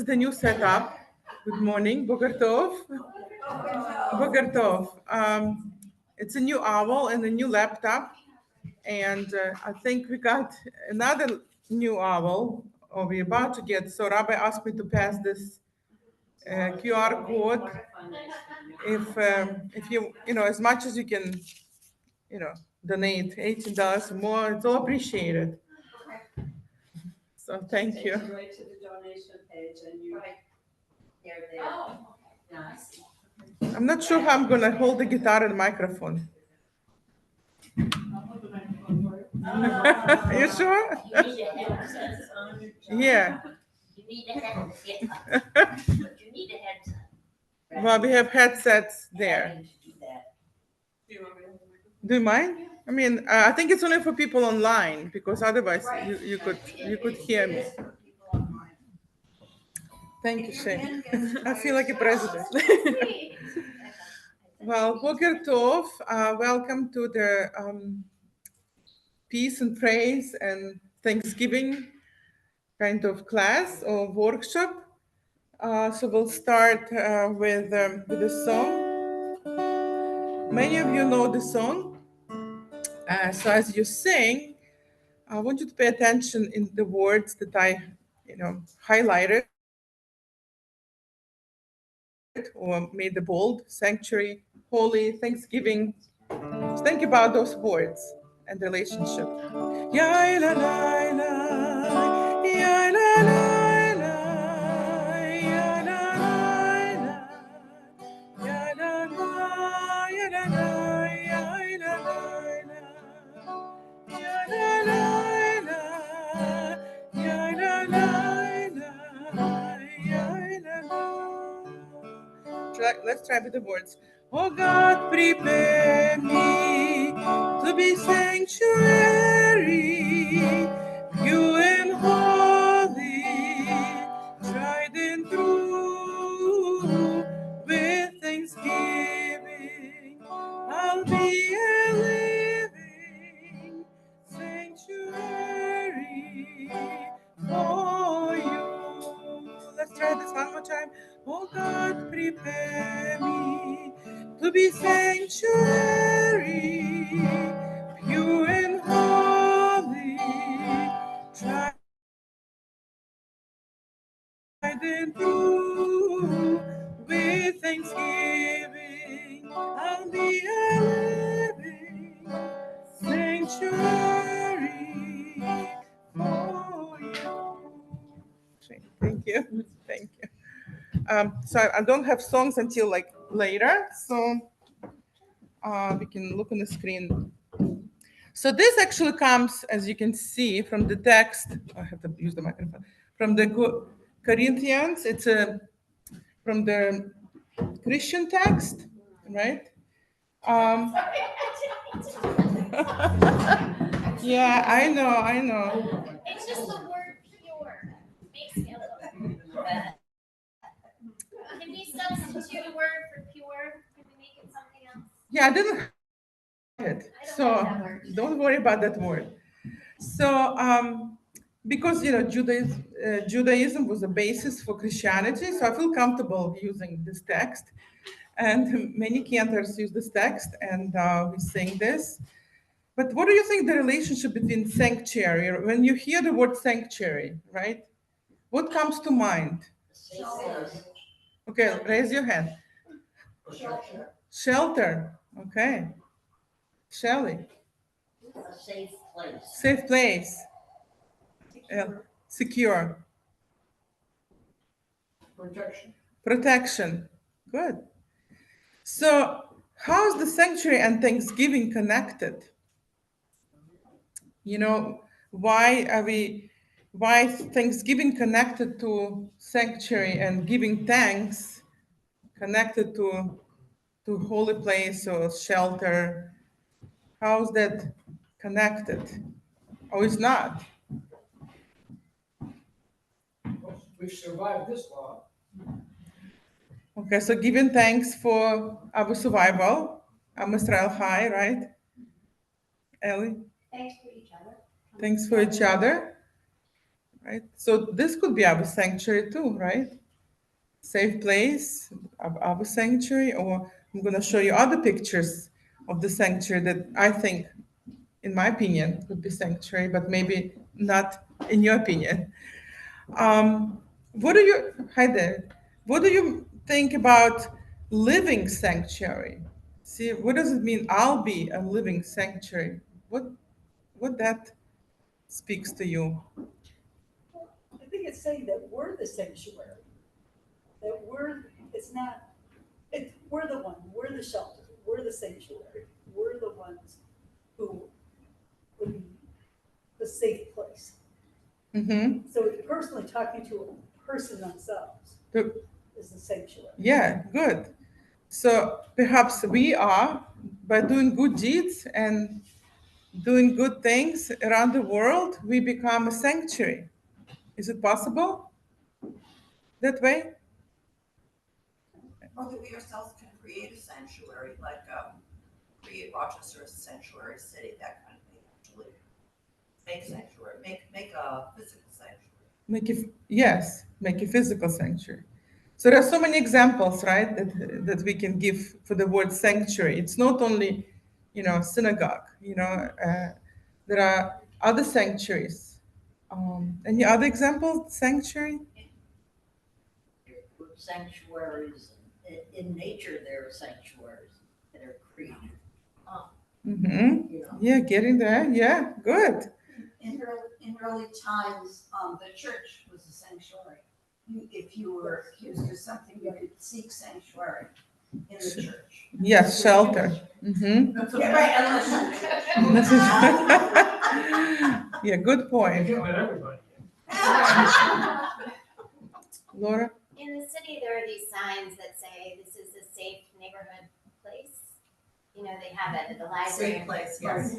is the new setup. Good morning, Boker Tov. Boker Tov. It's a new owl and a new laptop, and I think we got another new owl, or we're about to get. So Rabbi asked me to pass this QR code. If you know, as much as you can, donate $18 or more, it's all appreciated. So thank you. Right to the donation page and you. There. Nice. I'm not sure how I'm gonna hold the guitar and microphone. Are you sure? You need a headset. Yeah. You need a headset. But you need a headset. Well, we have headsets there. Do that. Do you want me to hold the microphone? Do you mind? I mean, I think it's only for people online because otherwise you could hear me. Thank you, Shane. I feel like a president. Well, Boker Tov, welcome to the Peace and Praise and Thanksgiving kind of class or workshop. So we'll start with a song. Many of you know the song. So as you sing, I want you to pay attention in the words that I, highlighted or made the bold: sanctuary, holy, thanksgiving. So think about those words and relationship. Ya la la la, ya la la la, ya la la la, ya la la, ya la la, ya la la la, ya la la la, ya la la la, Let's try with the words. Oh God, prepare me to be sanctuary, pure and holy, tried and true. With thanksgiving, I'll be a living sanctuary for you. Let's try this one more time. Oh God, prepare me to be sanctuary, pure and holy, tried and true. With thanksgiving, I'll be a living sanctuary for you. Thank you. Thank you. So I don't have songs until like later, so we can look on the screen. So this actually comes, as you can see, from the text. I have to use the microphone. From the Corinthians, it's from the Christian text, right? Yeah, I know. It's just the word pure makes me a little. Can we substitute a word for pure? Can we make it something else? Yeah, I didn't it. So don't worry about that word. So because Judaism was the basis for Christianity, so I feel comfortable using this text, and many cantors use this text, and we sing this. But what do you think the relationship between sanctuary? When you hear the word sanctuary, right? What comes to mind? Okay, raise your hand. Shelter. Okay. Shelley. A safe place. Safe place. Secure. Protection. Good. So, how's the sanctuary and Thanksgiving connected? Why is Thanksgiving connected to sanctuary and giving thanks connected to holy place or shelter? How's that connected? Or is not? We've survived this long. Okay, so giving thanks for our survival, I'm Israel High, right? Ellie? Thanks for each other. Thanks for each other. right? So this could be our sanctuary too, right? Safe place, our sanctuary, or I'm going to show you other pictures of the sanctuary that I think, in my opinion, could be sanctuary, but maybe not in your opinion. What do you, hi there, what do you think about living sanctuary? See, what does it mean? I'll be a living sanctuary. What that speaks to you? I think it's saying that we're the sanctuary, that it's not, we're the one, we're the shelter, we're the sanctuary, we're the ones who would be the safe place. Mm-hmm. So personally talking to a person themselves is the sanctuary. Yeah, good. So perhaps we are, by doing good deeds and doing good things around the world, we become a sanctuary. Is it possible that way? Or that we ourselves can create a sanctuary, like create Rochester as a sanctuary city, that kind of thing, actually. Make a sanctuary, make a physical sanctuary. Make a physical sanctuary. So there are so many examples, right, that we can give for the word sanctuary. It's not only, synagogue. There are other sanctuaries. Any other examples? Sanctuary? Sanctuaries, in nature, there are sanctuaries that are created. Mm-hmm. You know, Yeah, getting there. Yeah, good. In early times, the church was a sanctuary. If you were accused of something, you could seek sanctuary in the church. Yes, shelter. Mm-hmm. Yeah, right, unless Yeah, good I point. can't let everybody. Laura? In the city, there are these signs that say this is a safe neighborhood place. You know, they have it at the library. Safe place, yes.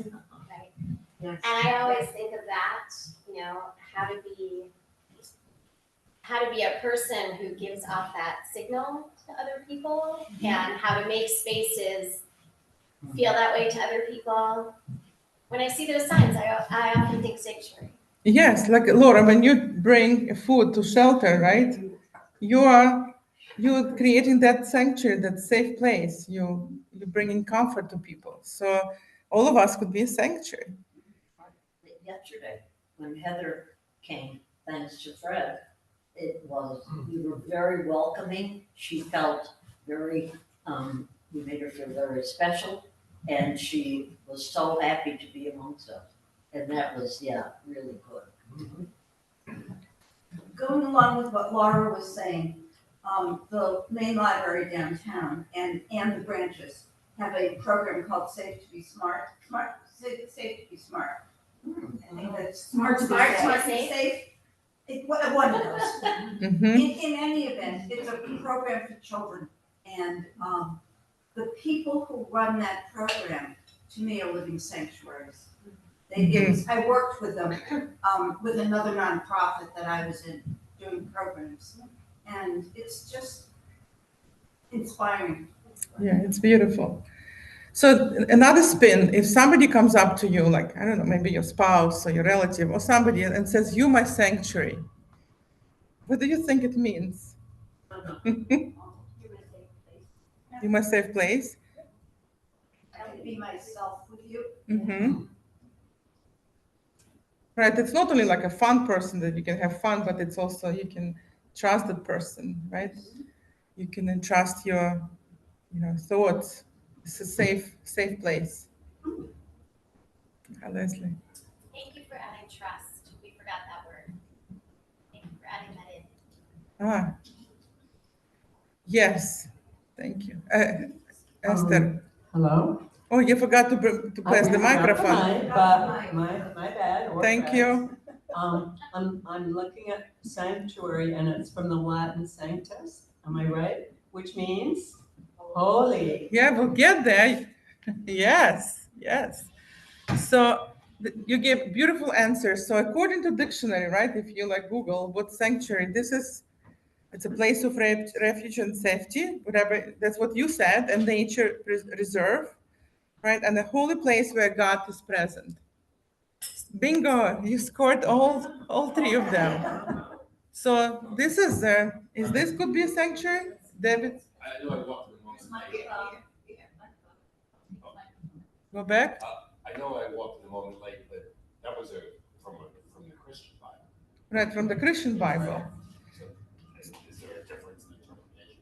Right. Yes. And I always think of that, how to be a person who gives off that signal to other people and how to make spaces feel that way to other people. When I see those signs, I often think sanctuary. Yes, like Laura, when you bring food to shelter, right? You're creating that sanctuary, that safe place. You're bringing comfort to people. So all of us could be a sanctuary. yesterday, when Heather came, thanks to Fred, we were very welcoming. She felt very, we made her feel very special, and she was so happy to be amongst us. And that was, really good. Going along with what Laura was saying, the main library downtown and the branches have a program called Safe to be Smart, Safe to be Smart. I think that's smart to be Smart to be safe. safe? One of those. Mm-hmm. In any event, it's a program for children, and the people who run that program, to me, are living sanctuaries. I worked with them, with another nonprofit that I was in, doing programs, and it's just inspiring. Yeah, it's beautiful. So another spin, if somebody comes up to you, like, I don't know, maybe your spouse or your relative or somebody and says, "You my sanctuary," what do you think it means? You my safe place? I can be myself with you. Mm-hmm. Right, it's not only like a fun person that you can have fun, but it's also you can trust that person, right? You can entrust your, thoughts. It's a safe place. Hi, Leslie. Thank you for adding trust. We forgot that word. Thank you for adding that in. Ah, yes, thank you. Esther. Hello? Oh, you forgot to press the I forgot microphone. mic, But my bad. or Thank Fred's. you. I'm looking at sanctuary and it's from the Latin sanctus, am I right? Which means holy. Yeah, we'll get there. Yes. So you gave beautiful answers. So according to dictionary, right? If you like Google, what sanctuary? It's a place of refuge and safety. Whatever. That's what you said. And nature reserve, right? And a holy place where God is present. Bingo, you scored all three of them. So this is this could be a sanctuary, David? I know I walked in the moment late. Go back. I know I walked in the moment late, but that was from the Christian Bible. Right, from the Christian Bible. So is there a difference in interpretation?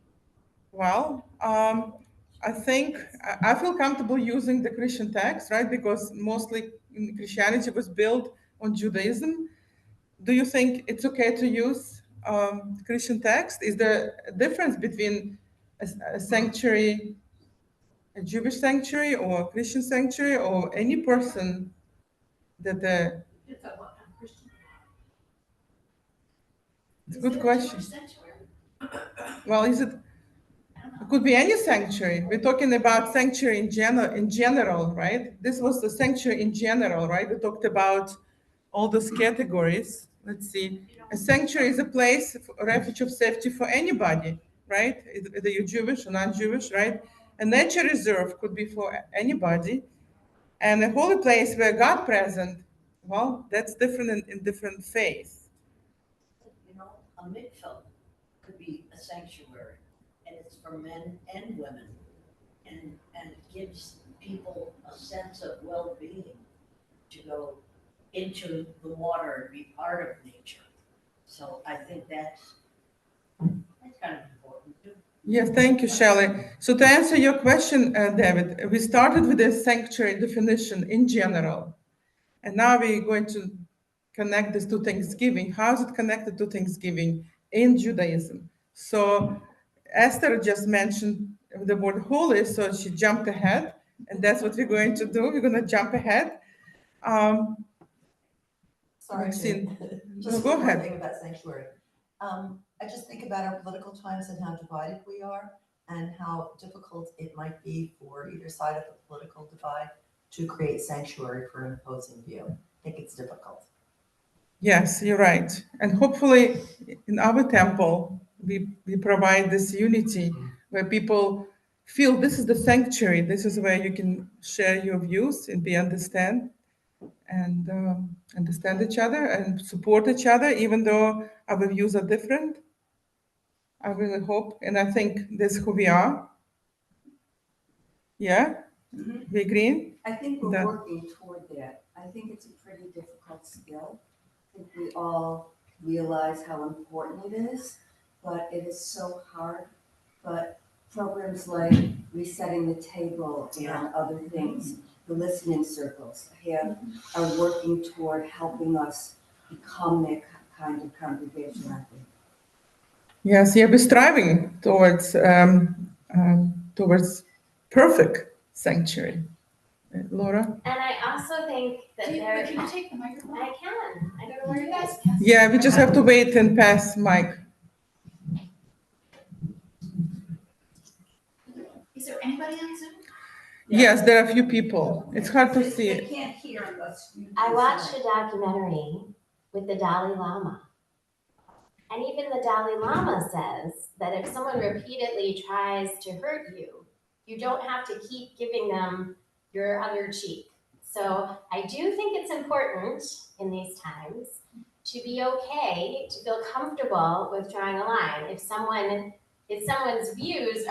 Well, I think I feel comfortable using the Christian text, right? Because mostly Christianity was built on Judaism. Do you think it's okay to use Christian text? Is there a difference between a sanctuary, a Jewish sanctuary, or a Christian sanctuary, or any person that it's a good question. Well, is it? It could be any sanctuary. We're talking about sanctuary in general, right? This was the sanctuary in general, right? We talked about all those categories. Let's see. A sanctuary is a place, a refuge of safety for anybody, right? Either you're Jewish or non-Jewish, right? A nature reserve could be for anybody. And a holy place where God present, well, that's different in different faiths. You know, a mikveh could be a sanctuary, and it's for men and women, and it gives people a sense of well-being to go into the water and be part of nature. So I think that's kind of important too. Yes, thank you, Shelley. So to answer your question, David, we started with the sanctuary definition in general, and now we're going to connect this to Thanksgiving. How is it connected to Thanksgiving in Judaism? So Esther just mentioned the word holy, so she jumped ahead, and that's what we're going to do. We're going to jump ahead. Sorry, Maxine, just go one more ahead. thing about sanctuary. I just think about our political times and how divided we are and how difficult it might be for either side of the political divide to create sanctuary for an opposing view. I think it's difficult. Yes, you're right. And hopefully in our temple, we provide this unity where people feel this is the sanctuary. This is where you can share your views and be understand and understand each other and support each other, even though our views are different. I really hope, and I think that's who we are. Yeah, we agree? I think we're The- working toward that. I think it's a pretty difficult skill. I think we all realize how important it is, but it is so hard. But programs like Resetting the Table and other things, the listening circles are working toward helping us become that kind of congregation, I think. Yes, yeah, we're striving towards perfect sanctuary. Laura? And I also think that there. Can you take the microphone? I can. I don't know where it is. Yeah, we just have to wait and pass mic. Is there anybody on Zoom? Yes, there are a few people. It's hard to see They it. can't hear unless you. I watched a documentary with the Dalai Lama. And even the Dalai Lama says that if someone repeatedly tries to hurt you, you don't have to keep giving them your other cheek. So I do think it's important in these times to be okay, to feel comfortable with drawing a line. If someone's views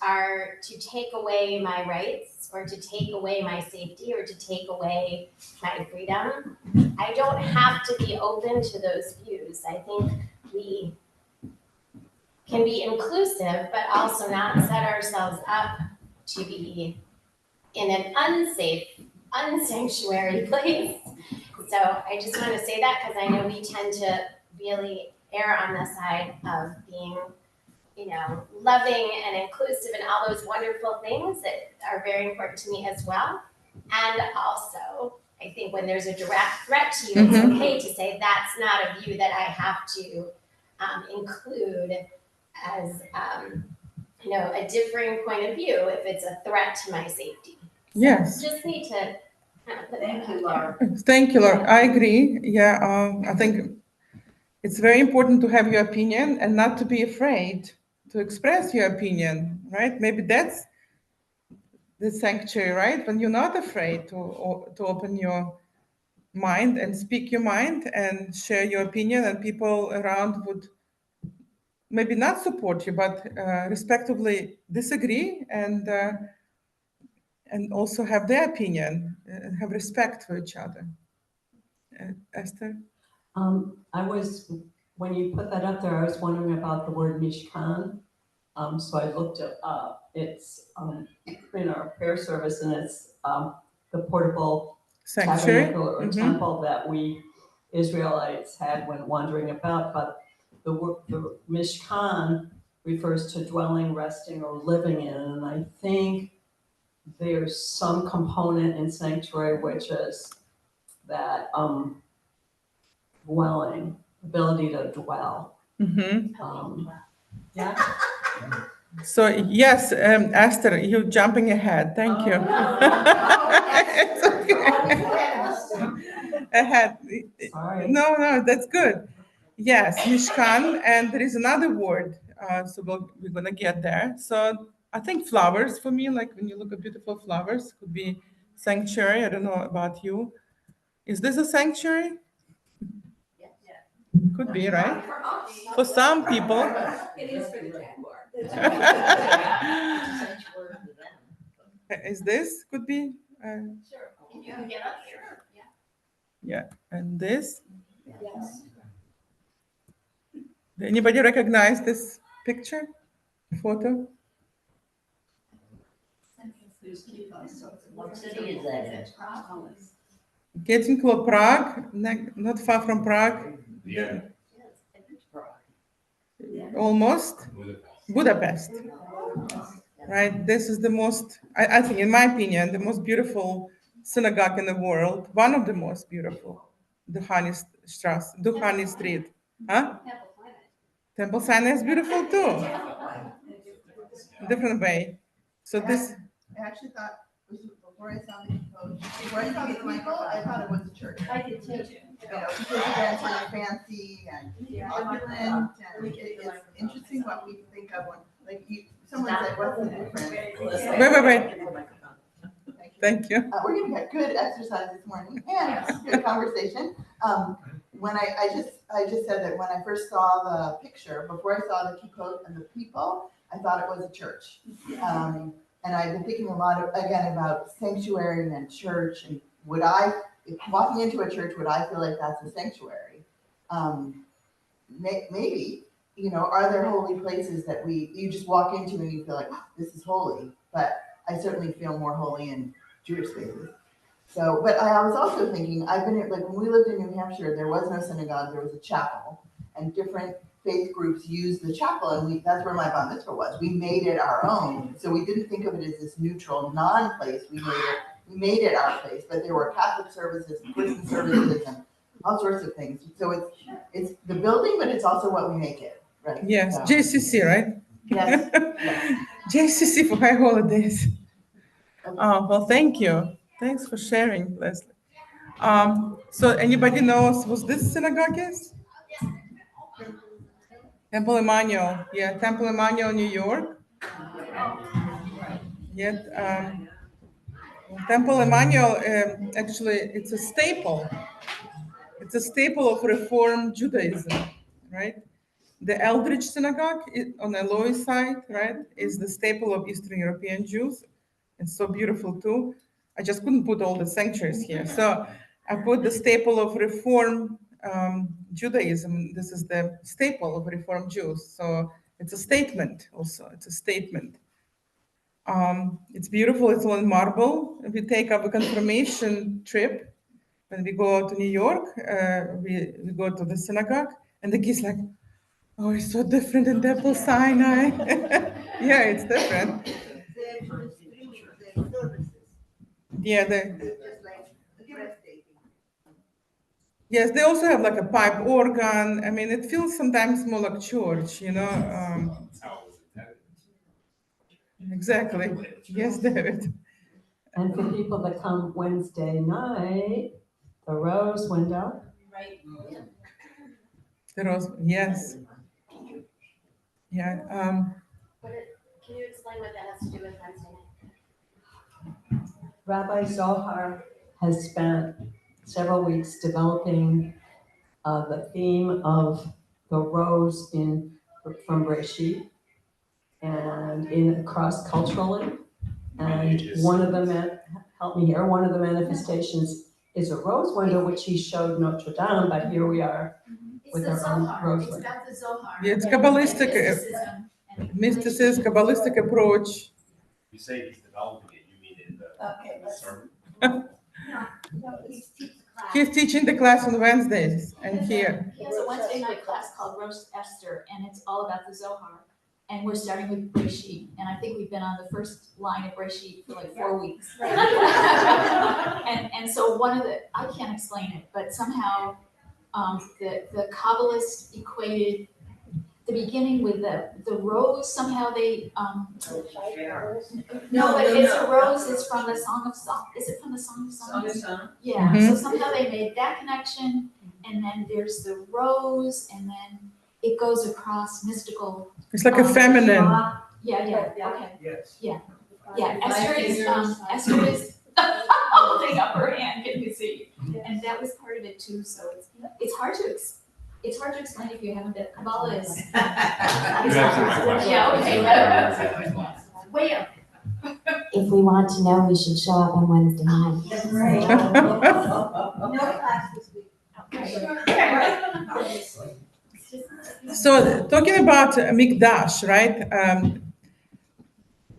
are to take away my rights or to take away my safety or to take away my freedom, I don't have to be open to those views. I think we can be inclusive, but also not set ourselves up to be in an unsafe, unsanctuary place. So I just want to say that because I know we tend to really err on the side of being, loving and inclusive and all those wonderful things that are very important to me as well. And also, I think when there's a direct threat to you, it's okay to say that's not a view that I have to include as a differing point of view if it's a threat to my safety. Yes. Just need to kind of put that Thank you, out Laura. Thank you, Laura. I agree. Yeah, I think it's very important to have your opinion and not to be afraid to express your opinion, right? Maybe that's the sanctuary, right? When you're not afraid to open your mind and speak your mind and share your opinion, and people around would maybe not support you, but respectively disagree and also have their opinion, have respect for each other. Esther? When you put that up there, I was wondering about the word Mishkan. So I looked it up. It's in our prayer service, and it's the portable Sanctuary? tabernacle or temple that we Israelites had when wandering about. But the Mishkan refers to dwelling, resting, or living in. And I think there's some component in sanctuary which is that dwelling, ability to dwell. Yeah. So yes, Esther, you're jumping ahead. Thank you. It's okay. Ahead. Sorry. No, that's good. Yes, Mishkan, and there is another word. So we're gonna get there. So I think flowers for me, like when you look at beautiful flowers, could be sanctuary. I don't know about you. Is this a sanctuary? Could be, right? For some people. It is for the Jaguar. Is this could be? Sure. If you can get up, sure, yeah. Yeah, and this. Yes. Anybody recognize this picture, photo? What city is that in? Getting to Prague, not far from Prague. Yeah. Almost. Budapest. Right. This is the most, I think, in my opinion, the most beautiful synagogue in the world. One of the most beautiful. Duhani Street. Huh? Temple Sinai is beautiful too. Different way. So this. I actually thought, before I saw the people, I thought it was a church. I did too. You know, because it's sort of fancy and opulent, and it's interesting what we think of when, like, someone said, what's the difference? Wait. Thank you. We're gonna get good exercise this morning and good conversation. When I just said that when I first saw the picture, before I saw the kippot and the people, I thought it was a church. And I've been thinking a lot about sanctuary and church, and walking into a church, would I feel like that's a sanctuary? Maybe, are there holy places that you just walk into and you feel like, oh, this is holy? But I certainly feel more holy in Jewish spaces. So, but I was also thinking, when we lived in New Hampshire, there was no synagogue, there was a chapel, and different faith groups used the chapel, and that's where my bat mitzvah was. We made it our own, so we didn't think of it as this neutral non-place. We made it our place, but there were Catholic services, and Christian services, and all sorts of things. So it's the building, but it's also what we make it, right? Yes, so. JCC, right? Yes. JCC for high holidays. Oh, well, thank you. Thanks for sharing, Leslie. So anybody knows what this synagogue is? Temple Emmanuel. Yeah, Temple Emmanuel, New York. Yeah, Temple Emmanuel, actually, it's a staple. It's a staple of Reform Judaism, right? The Eldridge Synagogue on the Lower Side, right, is the staple of Eastern European Jews. It's so beautiful too. I just couldn't put all the sanctuaries here. So I put the staple of Reform Judaism. This is the staple of Reform Jews. So it's a statement also. It's a statement. It's beautiful. It's all in marble. If we take our confirmation trip, when we go to New York, we go to the synagogue, and the kids like, oh, it's so different in Temple Sinai. Yeah, it's different. Yeah, yes, they also have like a pipe organ. I mean, it feels sometimes more like church, Exactly. Yes, David. And for people that come Wednesday night, the rose window. Right. The rose, yes. Yeah. Can you explain what that has to do with Wednesday night? Rabbi Zohar has spent several weeks developing the theme of the rose from Breshit and in cross culturally. And one of the help me here, one of the manifestations is a rose window, which he showed Notre Dame, but here we are It's with the our own Zohar, rose it's window. about the Zohar. Yeah, it's and Kabbalistic, mysticism and mysticism, Kabbalistic approach. You say he's developing it, you mean in Okay, the let's- sermon? No, he's teaching class. He's teaching the class on Wednesdays and here. He has a Wednesday night class called Roast Esther, and it's all about the Zohar. And we're starting with Breshit, and I think we've been on the first line of Breshit for like 4 weeks. And so I can't explain it, but somehow, the Kabbalists equated the beginning with the rose, somehow they, no, but it's a rose, it's from the Song of Songs, is it from the Song of Songs? Yeah, Mhm. so somehow they made that connection, and then there's the rose, and then it goes across mystical. It's like a feminine. Yeah, okay. Yes. Yeah, Esther is holding up her hand, can you see? And that was part of it too, so it's hard to explain if you haven't been, Kabbalah is. You have to- Yeah, okay. Way up. If we want to know, we should show up on Wednesday night. That's right. No class this week. So talking about Mikdash, right?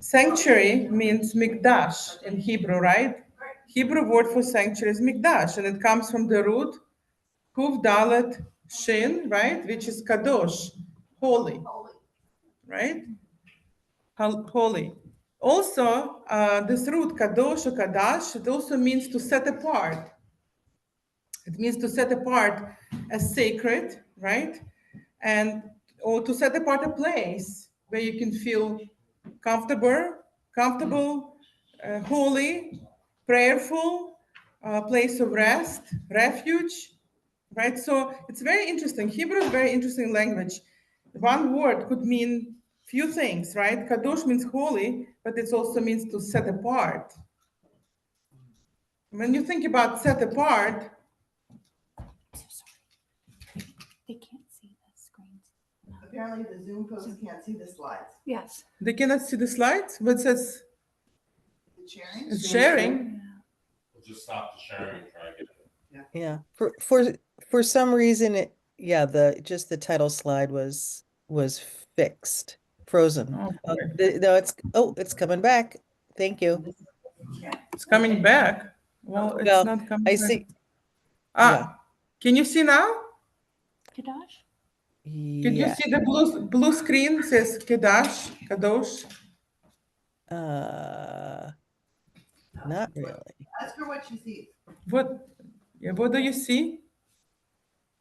Sanctuary means Mikdash in Hebrew, right? Hebrew word for sanctuary is Mikdash, and it comes from the root Kuv Dalet Shin, right? Which is Kadosh, holy, right? Holy. Also, this root Kadosh or Kadash, it also means to set apart. It means to set apart as sacred, right? Or to set apart a place where you can feel comfortable, holy, prayerful, place of rest, refuge, right? So it's very interesting. Hebrew is very interesting language. One word could mean few things, right? Kadosh means holy, but it also means to set apart. When you think about set apart, They can't see the screens. Apparently the Zoom folks can't see the slides. Yes. they cannot see the slides, but it says The sharing? it's sharing. We'll just stop the sharing and try again. Yeah, for some reason, just the title slide was fixed, frozen. Okay. No, it's coming back. Thank you. It's coming back. Well, it's Well, not coming I back. see. Can you see now? Kadash? Can you see the blue screen says Kadosh? Not really. Ask her what she sees. What do you see?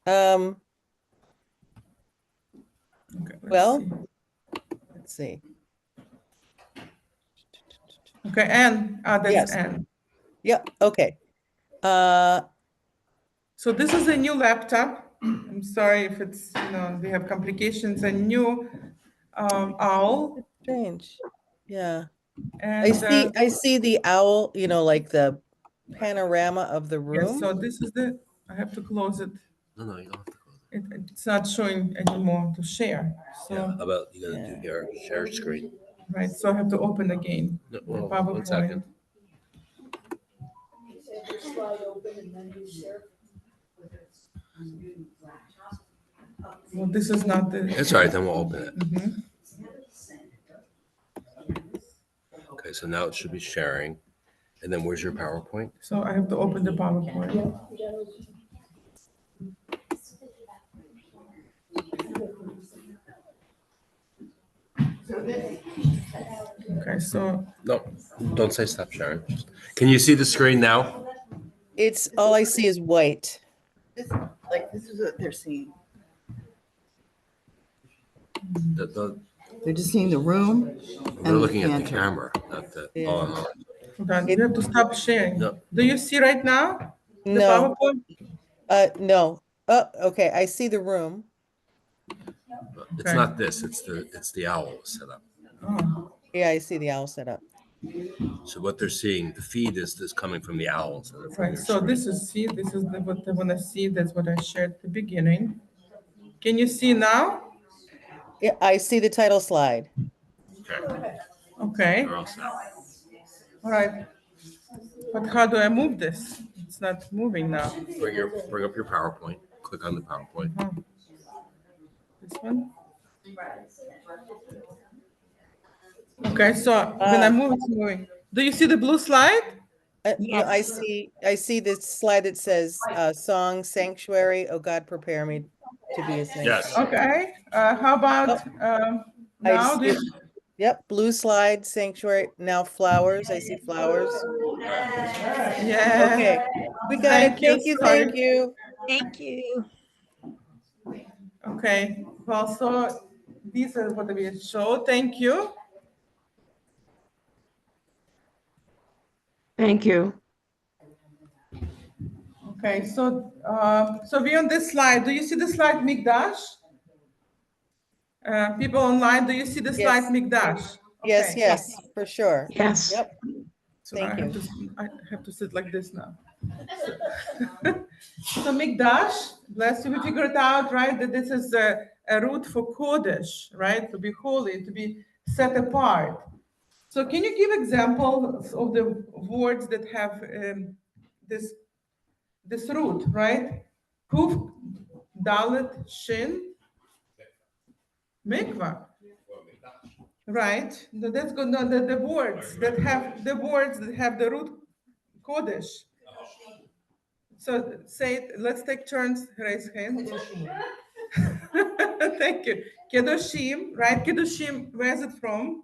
Um, Okay, let's see. Okay, Anne. That's Yes. Anne. Yep, okay. So this is a new laptop. I'm sorry if it's, we have complications. A new owl. Strange. Yeah. And I see the owl, like the panorama of the room. yes, so this is I have to close it. No, you don't have to close it. It's not showing anymore to share. So How about you gotta do your share screen? right, so I have to open again. No, the well, PowerPoint. 1 second. Have your slide open and then you share. Well, this is not the. It's all right, then we'll open it. Mhm. Okay, so now it should be sharing. And then where's your PowerPoint? So I have to open the PowerPoint. So this, Okay, so No, don't say stop sharing. Can you see the screen now? It's all I see is white. this is what they're seeing. They're just seeing the room. We're and looking at the Cantor. camera, not the. Yeah. Oh, no. hold on, you have to stop sharing. No. Do you see right now? The No, PowerPoint? no. Oh, okay, I see the room. It's not this, it's the owl set up. Oh. Yeah, I see the owl set up. So what they're seeing, the feed is coming from the owl. So they're from Right, your so screen. this is what they wanna see, that's what I shared at the beginning. Can you see now? Yeah, I see the title slide. Okay. Okay, You're all set. all right. But how do I move this? It's not moving now. Bring up your PowerPoint. Click on the PowerPoint. This one? Okay, so when I move, it's moving. Do you see the blue slide? No, I see this slide that says, song sanctuary, oh God, prepare me to be a sanctuary. Yes. Okay, how about now? see it. Yep, blue slide, sanctuary, now flowers, I see flowers. Yeah. Okay, we got it, thank you, sorry. thank you. Thank you. Okay, well, so these are what we show. Thank you. Thank you. Okay, so we on this slide. Do you see the slide Mikdash? People online, do you see the slide Yes. Mikdash? Yes, Okay. yes, for sure. Yes. Yep, So now thank you. I have to sit like this now. So Mikdash, bless you, we figured out, right, that this is a root for Kodesh, right, to be holy, to be set apart. So can you give examples of the words that have this root, right? Kuf, Dalet, Shin, Mikvah. Right. No, that's good. No, the words that have the root Kodesh. So say it, let's take turns, raise hand. Thank you. Kedoshim, right? Kedoshim, where's it from?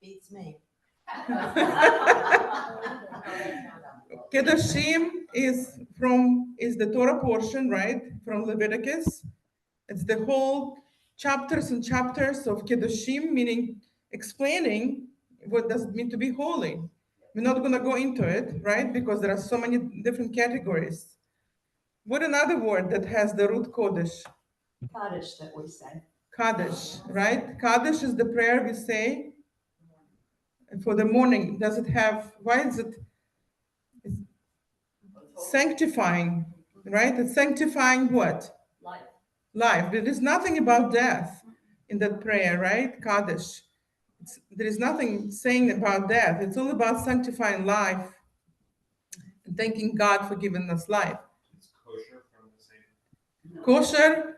Beats me. Kedoshim is the Torah portion, right? From Leviticus. It's the whole chapters and chapters of Kedoshim, meaning explaining what does it mean to be holy. We're not going to go into it, right? Because there are so many different categories. What another word that has the root Kodesh? Kaddish that we say. Kaddish, right? Kaddish is the prayer we say for the morning. Does it have, why is it it's sanctifying, right? It's sanctifying what? Life. Life. There is nothing about death in that prayer, right? Kaddish. There is nothing saying about death. It's all about sanctifying life and thanking God for giving us life. It's kosher from the same. Kosher?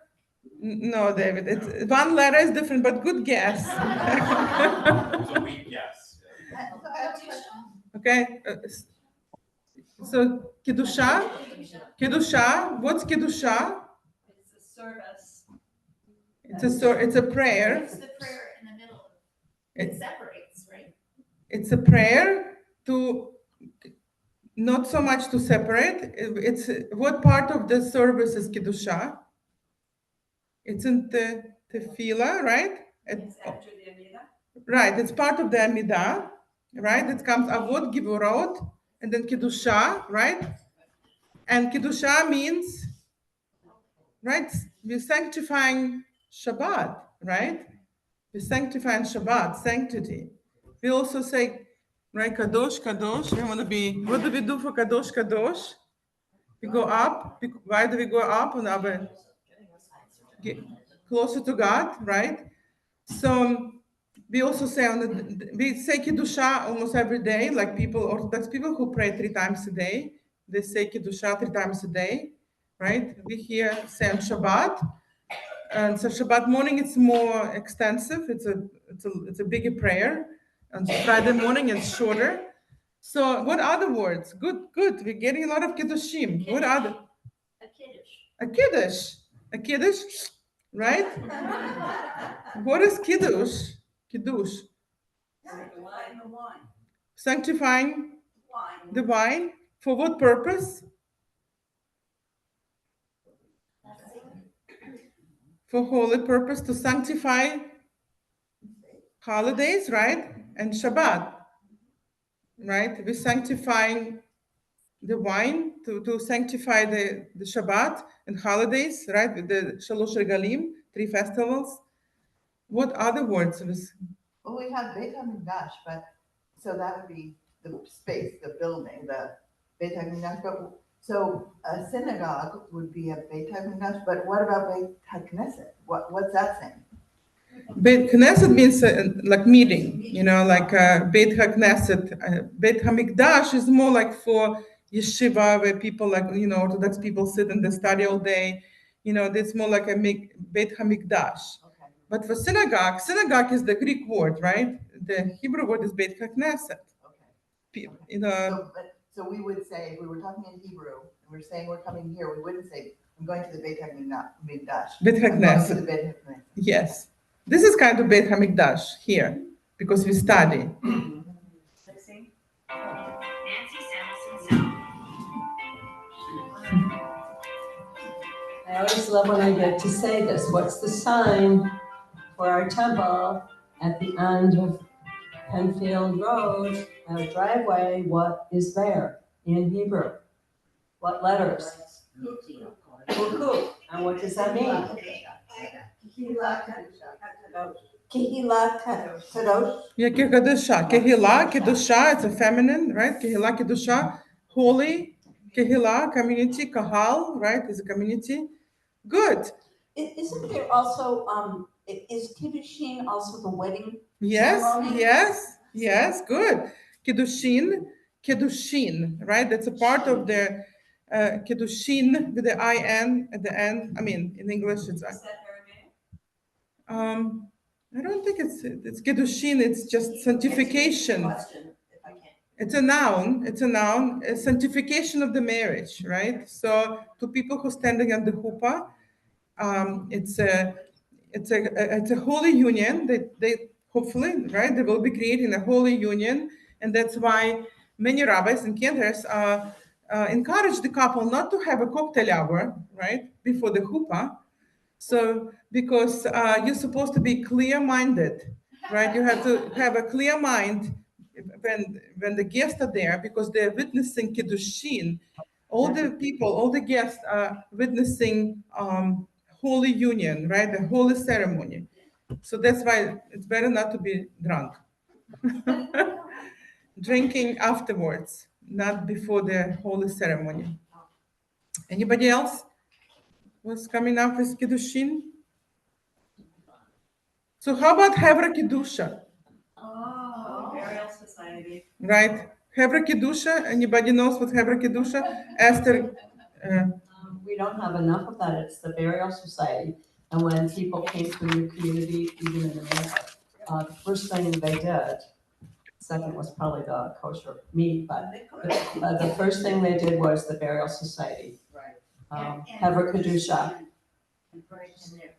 No, David. It's one letter is different, but good guess. It's a weak guess. Okay. So Kedusha? Kedusha? What's Kedusha? It's a service. It's a prayer. It's the prayer in the middle. It- It separates, right? It's a prayer to not so much to separate. It's what part of the service is Kedusha? It's in the tefillah, right? It's after the Amida. Right, it's part of the Amidah, right? It comes Avot, Givurot, and then Kedusha, right? And Kedusha means, right? We're sanctifying Shabbat, right? We're sanctifying Shabbat, sanctity. We also say, right, Kadosh, Kadosh. We want to be, what do we do for Kadosh, Kadosh? We go up. Why do we go up? And get closer to God, right? So we also say we say Kiddusha almost every day, like Orthodox people who pray 3 times a day. They say Kiddusha 3 times a day, right? We here say on Shabbat. And so Shabbat morning it's more extensive. It's a bigger prayer. On Friday morning it's shorter. So what other words? Good. We're getting a lot of Kiddushim. What other? A kiddush. A Kiddush. A Kiddush, right? What is Kiddush? Kiddush. Sanctifying the wine. For what purpose? For holy purpose, to sanctify holidays, right? And Shabbat, right? We're sanctifying the wine to sanctify the Shabbat and holidays, right? With the Shalosh Regalim, 3 festivals. What other words? Well, we have Beit HaMikdash, but so that would be the space, the building, the Beit HaMikdash. But so a synagogue would be a Beit HaMikdash, but what about Beit HaKnesset? What's that saying? Beit Knesset means like meeting, like Beit HaKnesset. Beit HaMikdash is more like for yeshiva, where people like, Orthodox people sit and they study all day. It's more like a Beit HaMikdash. Okay. But for synagogue is the Greek word, right? The Hebrew word is Beit HaKnesset. Okay. So we would say, if we were talking in Hebrew, and we're saying we're coming here, we wouldn't say, I'm going to the Beit HaMikdash. Beit I'm going to HaKnesset. the Beit HaKnesset. Yes. This is kind of Beit HaMikdash here, because we study. I always love when I get to say this. What's the sign for our temple at the end of Penfield Road, our driveway? What is there in Hebrew? What letters? Kuku. And what does that mean? Kehila Kadosh. Yeah, Kehillah, Kedusha, it's a feminine, right? Kehillah, Kedusha, holy. Kehillah, community. Kahal, right, is a community. Good. Isn't there also, is Kiddushin also the wedding Yes, ceremony? yes, good. Kiddushin, right? That's a part of the Kiddushin with the I-N at the end. I mean, in English, it's I don't think it's Kiddushin, it's just sanctification. It's a noun, a sanctification of the marriage, right? So to people who are standing on the chuppah, it's a holy union. They hopefully, right, they will be creating a holy union, and that's why many rabbis and cantors encourage the couple not to have a cocktail hour, right, before the chuppah. So because you're supposed to be clear-minded, right? You have to have a clear mind when the guests are there, because they're witnessing kiddushin. All the people, all the guests are witnessing holy union, right? The holy ceremony. So that's why it's better not to be drunk. Drinking afterwards, not before the holy ceremony. Anybody else was coming up with kiddushin? So how about Hevra Kedusha? Oh, burial society. Right? Hevra Kedusha, anybody knows what Hevra Kedusha? Esther, We don't have enough of that. It's the burial society. And when people came to a new community, even in America, the first thing they did, second was probably the kosher meat, but the first thing they did was the burial society. Right. Hevra Kedusha.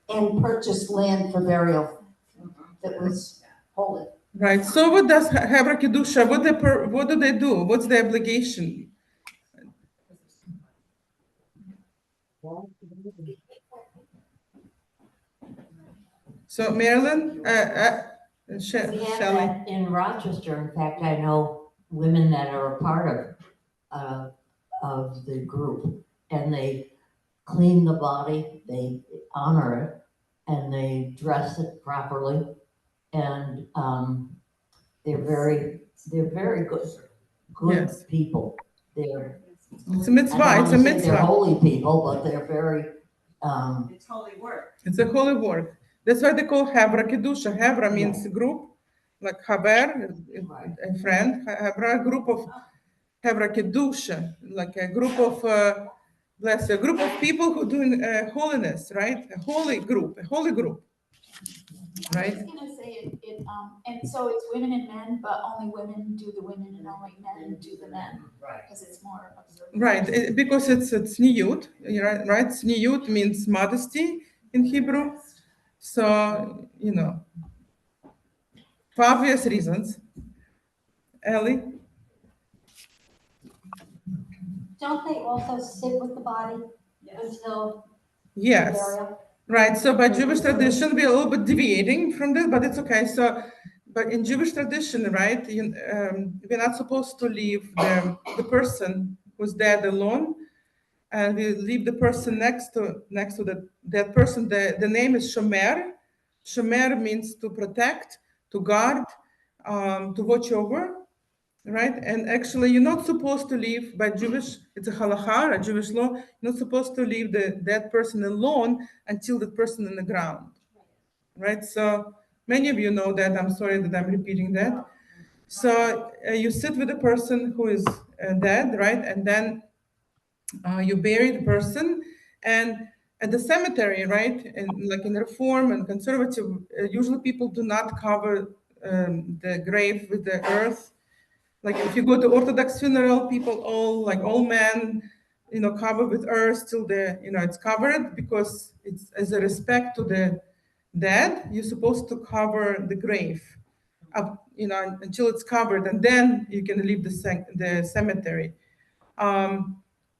And purchased land for burial that was holy. right. So what does Hevra Kedusha, what do they do? What's the obligation? So Marilyn, We have Shelley. that in Rochester. In fact, I know women that are a part of the group, and they clean the body, they honor it, and they dress it properly, and they're very good Yes. people. They're It's a mitzvah. I don't It's a wanna say they're mitzvah. holy people, but they're very It's holy work. It's a holy work. That's why they call Hevra Kedusha. Hevra means group, like Haber, a friend. Hevra, a group of Hevra Kedusha, like a group of a group of people who doing holiness, right? A holy group, I right? was gonna say and so it's women and men, but only women do the women and only men do the men. Right. Because it's more observant. Right, because it's niyut, right? Niyut means modesty in Hebrew. So, for obvious reasons. Ellie? Don't they also sit with the body until Yes. burial? Right, so by Jewish tradition, we're a little bit deviating from this, but it's okay. So, but in Jewish tradition, right, we're not supposed to leave the person who's dead alone, and we leave the person next to that person. The name is shomer. Shomer means to protect, to guard, to watch over. right? And actually, you're not supposed to leave by Jewish, it's a halakha, a Jewish law, you're not supposed to leave the dead person alone until the person in the ground, right? So many of you know that. I'm sorry that I'm repeating that. So you sit with the person who is dead, right? And then you bury the person, and at the cemetery, right? And like in Reform and Conservative, usually people do not cover the grave with the earth. Like if you go to Orthodox funeral, people all men, cover with earth till it's covered, because it's as a respect to the dead. You're supposed to cover the grave up, until it's covered, and then you can leave the cemetery.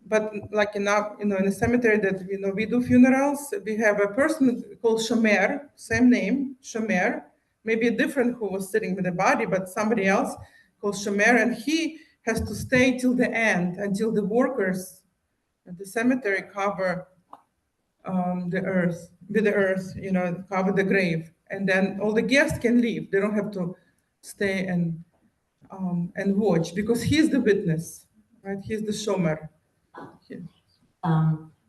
But like in a cemetery that we do funerals, we have a person called Shomer, same name, Shomer, maybe a different who was sitting with the body, but somebody else called Shomer, and he has to stay till the end, until the workers at the cemetery cover the earth with the earth, cover the grave, and then all the guests can leave. They don't have to stay and watch, because he's the witness, right? He's the Shomer.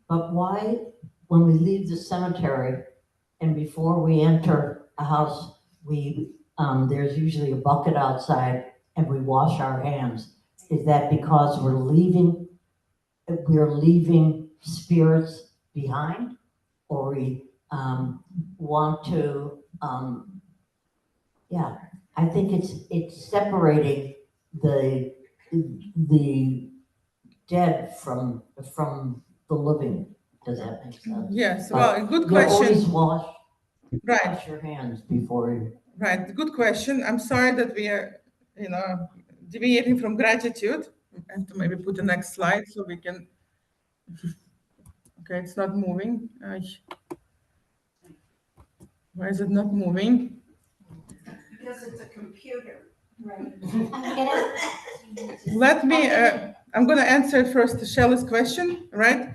But why, when we leave the cemetery and before we enter a house, there's usually a bucket outside and we wash our hands? Is that because we're leaving spirits behind? Or we want to, I think it's separating the dead from the living. Does that make sense? Yes, well, good You question. always wash Right, your hands before you. right. Good question. I'm sorry that we are, deviating from gratitude. And to maybe put the next slide so we can. Okay, it's not moving. Why is it not moving? Because it's a computer. Right. Let me, I'm going to answer first Shelley's question, right?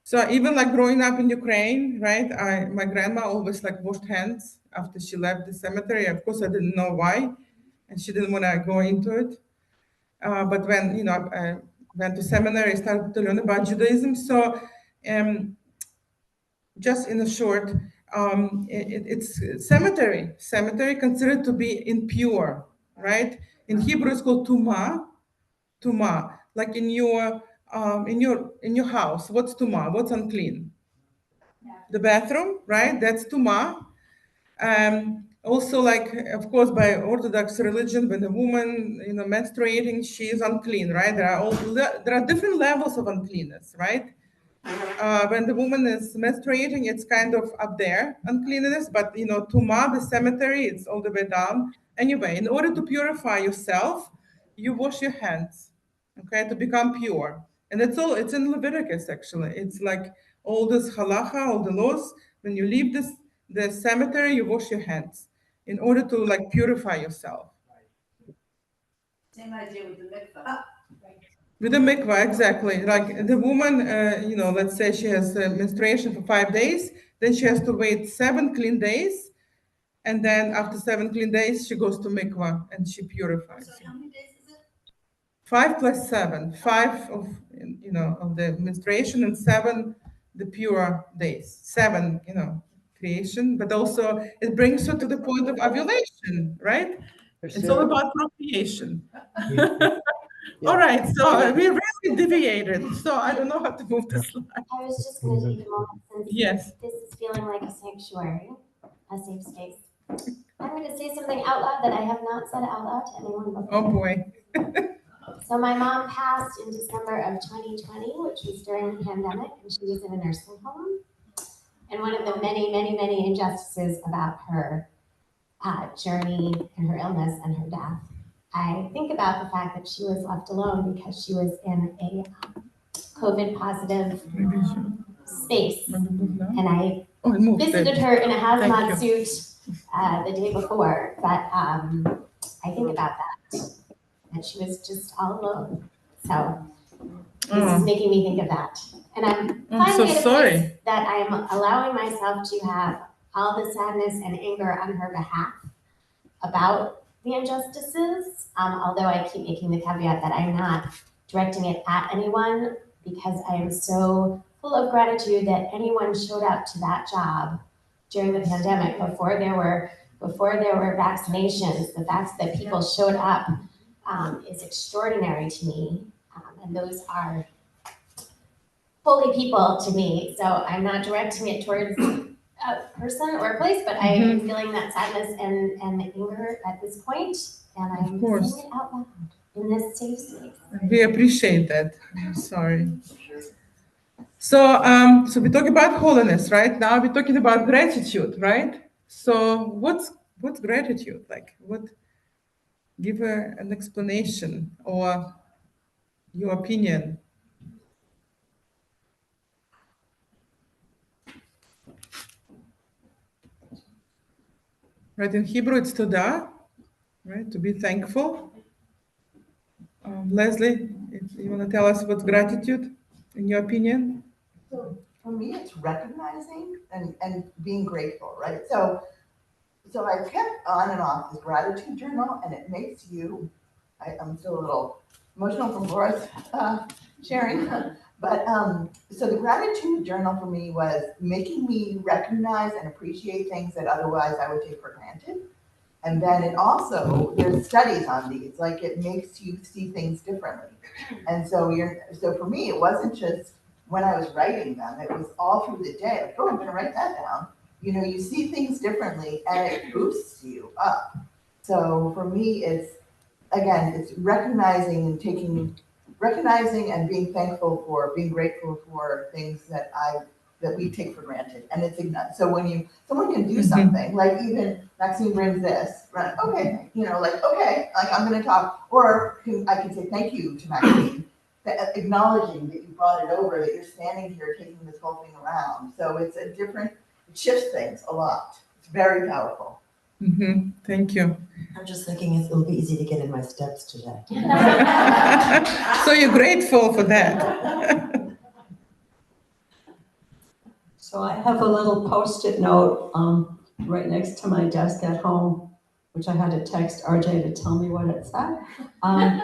So even like growing up in Ukraine, right? My grandma always like washed hands after she left the cemetery. Of course, I didn't know why, and she didn't want to go into it. But when, I went to seminary, I started to learn about Judaism. So just in a short, it's cemetery considered to be impure, right? In Hebrew, it's called tuma. Like in your house, what's tuma? What's unclean? The bathroom, right? That's tuma. Also, like of course, by Orthodox religion, when a woman, menstruating, she is unclean, right? There are different levels of uncleanness, right? When the woman is menstruating, it's kind of up there, uncleanness, but tuma, the cemetery, it's all the way down. Anyway, in order to purify yourself, you wash your hands, okay, to become pure. And it's in Leviticus, actually. It's like all this halacha, all the laws. When you leave the cemetery, you wash your hands in order to like purify yourself. Same idea with the mikvah. With the mikvah, exactly. Like the woman, let's say she has menstruation for 5 days, then she has to wait 7 clean days, and then after 7 clean days, she goes to mikvah and she purifies. So how many days is it? 5 plus 7, 5 of of the menstruation and 7 the pure days. 7, creation, but also it brings her to the point of ovulation, right? It's all about procreation. All right, so we really deviated. So I don't know how to move the slide. I was just going to take a moment since Yes. this is feeling like a sanctuary, a safe space. I'm going to say something out loud that I have not said out loud to anyone before. Oh boy. So my mom passed in December of 2020, which was during the pandemic, and she was in a nursing home. And one of the many, many, many injustices about her journey and her illness and her death, I think about the fact that she was left alone because she was in a COVID positive space. And I visited her in a hazmat suit the day before, but I think about that she was just all alone. So this is making me think of that. And I'm finally at a place that I'm allowing myself to have all the sadness and anger on her behalf about the injustices, although I keep making the caveat that I'm not directing it at anyone because I am so full of gratitude that anyone showed up to that job during the pandemic before there were vaccinations. The fact that people showed up is extraordinary to me, and those are holy people to me. So I'm not directing it towards a person or a place, but I am feeling that sadness and anger at this point, and I'm saying it out loud in this safe space. We appreciate that. I'm sorry. So, so we talk about holiness, right? Now we're talking about gratitude, right? So, what's gratitude like? What? Give an explanation or your opinion. Right, in Hebrew it's todah, right, to be thankful. Leslie, if you want to tell us what's gratitude, in your opinion? So for me, it's recognizing and being grateful, right? So I kept on and off this gratitude journal, and it makes you, I'm still a little emotional from Laura's sharing, but so the gratitude journal for me was making me recognize and appreciate things that otherwise I would take for granted. And then it also, there's studies on these, like it makes you see things differently. And so so for me, it wasn't just when I was writing them, it was all through the day. Like, oh, I'm gonna write that down. You know, you see things differently and it boosts you up. So for me, it's, again, it's recognizing and being thankful for, being grateful for things that we take for granted. And it's so when someone can do something, like even Maxine brings this, right? Okay, you know, like, okay, like I'm gonna talk, or I can say thank you to Maxine, acknowledging that you brought it over, that you're standing here taking this whole thing around. So it shifts things a lot. It's very powerful. Thank you. I'm just thinking it'll be easy to get in my steps today. So you're grateful for that. So I have a little Post-it note right next to my desk at home, which I had to text RJ to tell me what it said. And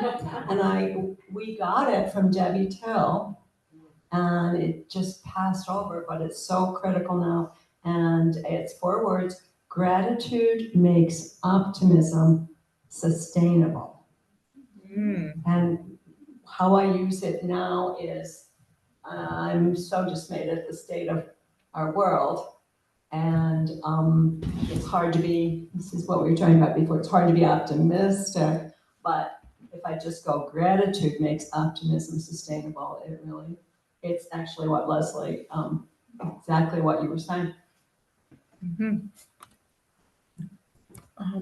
we got it from Debbie Till, and it just passed over, but it's so critical now. And it's 4 words: gratitude makes optimism sustainable. And how I use it now is I'm so dismayed at the state of our world. And it's hard to be, this is what we were talking about before, it's hard to be optimistic, but if I just go gratitude makes optimism sustainable, it's actually what Leslie, exactly what you were saying. I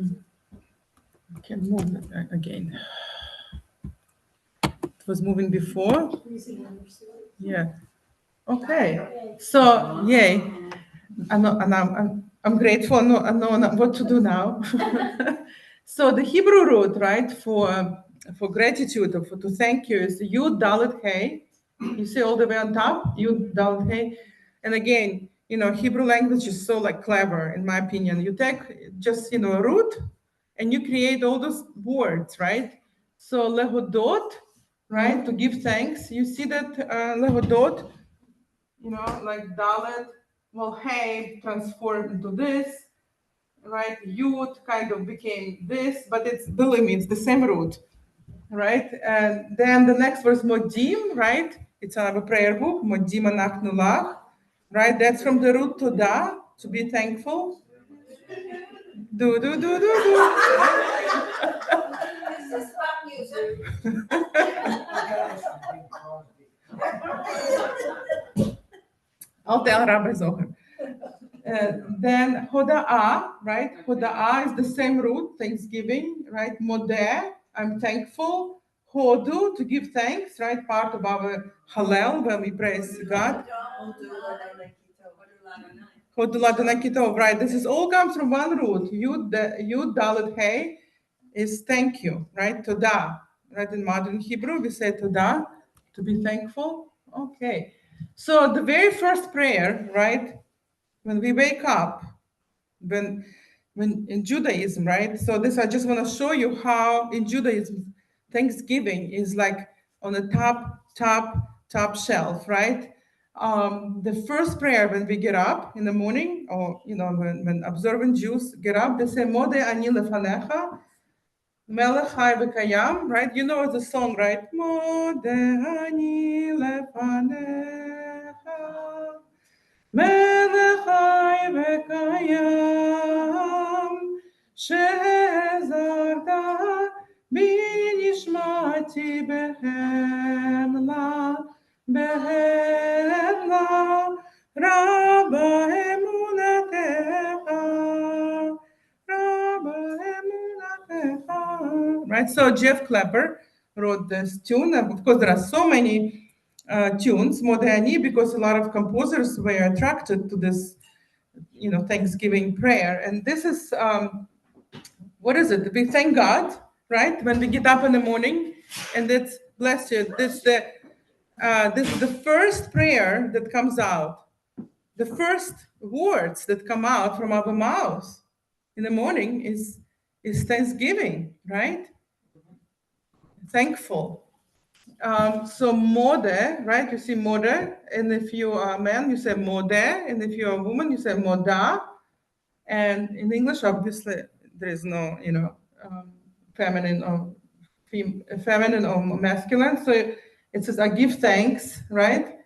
can move it again. It was moving before. Yeah. Okay. So yay. I'm grateful. I know what to do now. So the Hebrew root, right, for gratitude or to thank you is Yud Dalet Hey. You see all the way on top, Yud Dalet Hey. And again, you know, Hebrew language is so like clever, in my opinion. You take just, a root and you create all those words, right? So lehodot, right, to give thanks. You see that lehodot, like dalet, well, hey transformed into this, right? Yud kind of became this, but believe me, it's the same root, right? And then the next verse, modim, right? It's out of a prayer book, modim anachnu lach, right? That's from the root todah, to be thankful. Do. This is pop music. I'll tell Rabbi Zohar. Then hoda'ah, right? Hoda'ah is the same root, thanksgiving, right? Modeh, I'm thankful. Hodu, to give thanks, right? Part of our Hallel, when we praise God. Hodu Ladonai Kitov, right? This is all comes from one root. Yud Dalet Hey is thank you, right? Todah, right? In modern Hebrew, we say todah, to be thankful. Okay. So the very first prayer, right? When we wake up, when when in Judaism, right? So this, I just want to show you how in Judaism, Thanksgiving is like on the top shelf, right? The first prayer when we get up in the morning, or when observant Jews get up, they say Mode ani lefanecha, Melech Chai v'Kayam, right? You know the song, right? Mode ani lefanecha, Melech Chai v'Kayam, Shezarta b'nishmati behemla, Rabba emunatecha, Rabba emunatecha. Right, so Jeff Clapper wrote this tune. Of course, there are so many tunes, Modani, because a lot of composers were attracted to this, Thanksgiving prayer. And this is, what is it? We thank God, right? When we get up in the morning, and it's, bless you, this is the first prayer that comes out. The first words that come out from our mouths in the morning is Thanksgiving, right? Thankful. So mode, right? You see mode, and if you are a man, you say mode, and if you're a woman, you say moda. And in English, obviously, there is no, feminine or feminine or masculine. So it says I give thanks, right?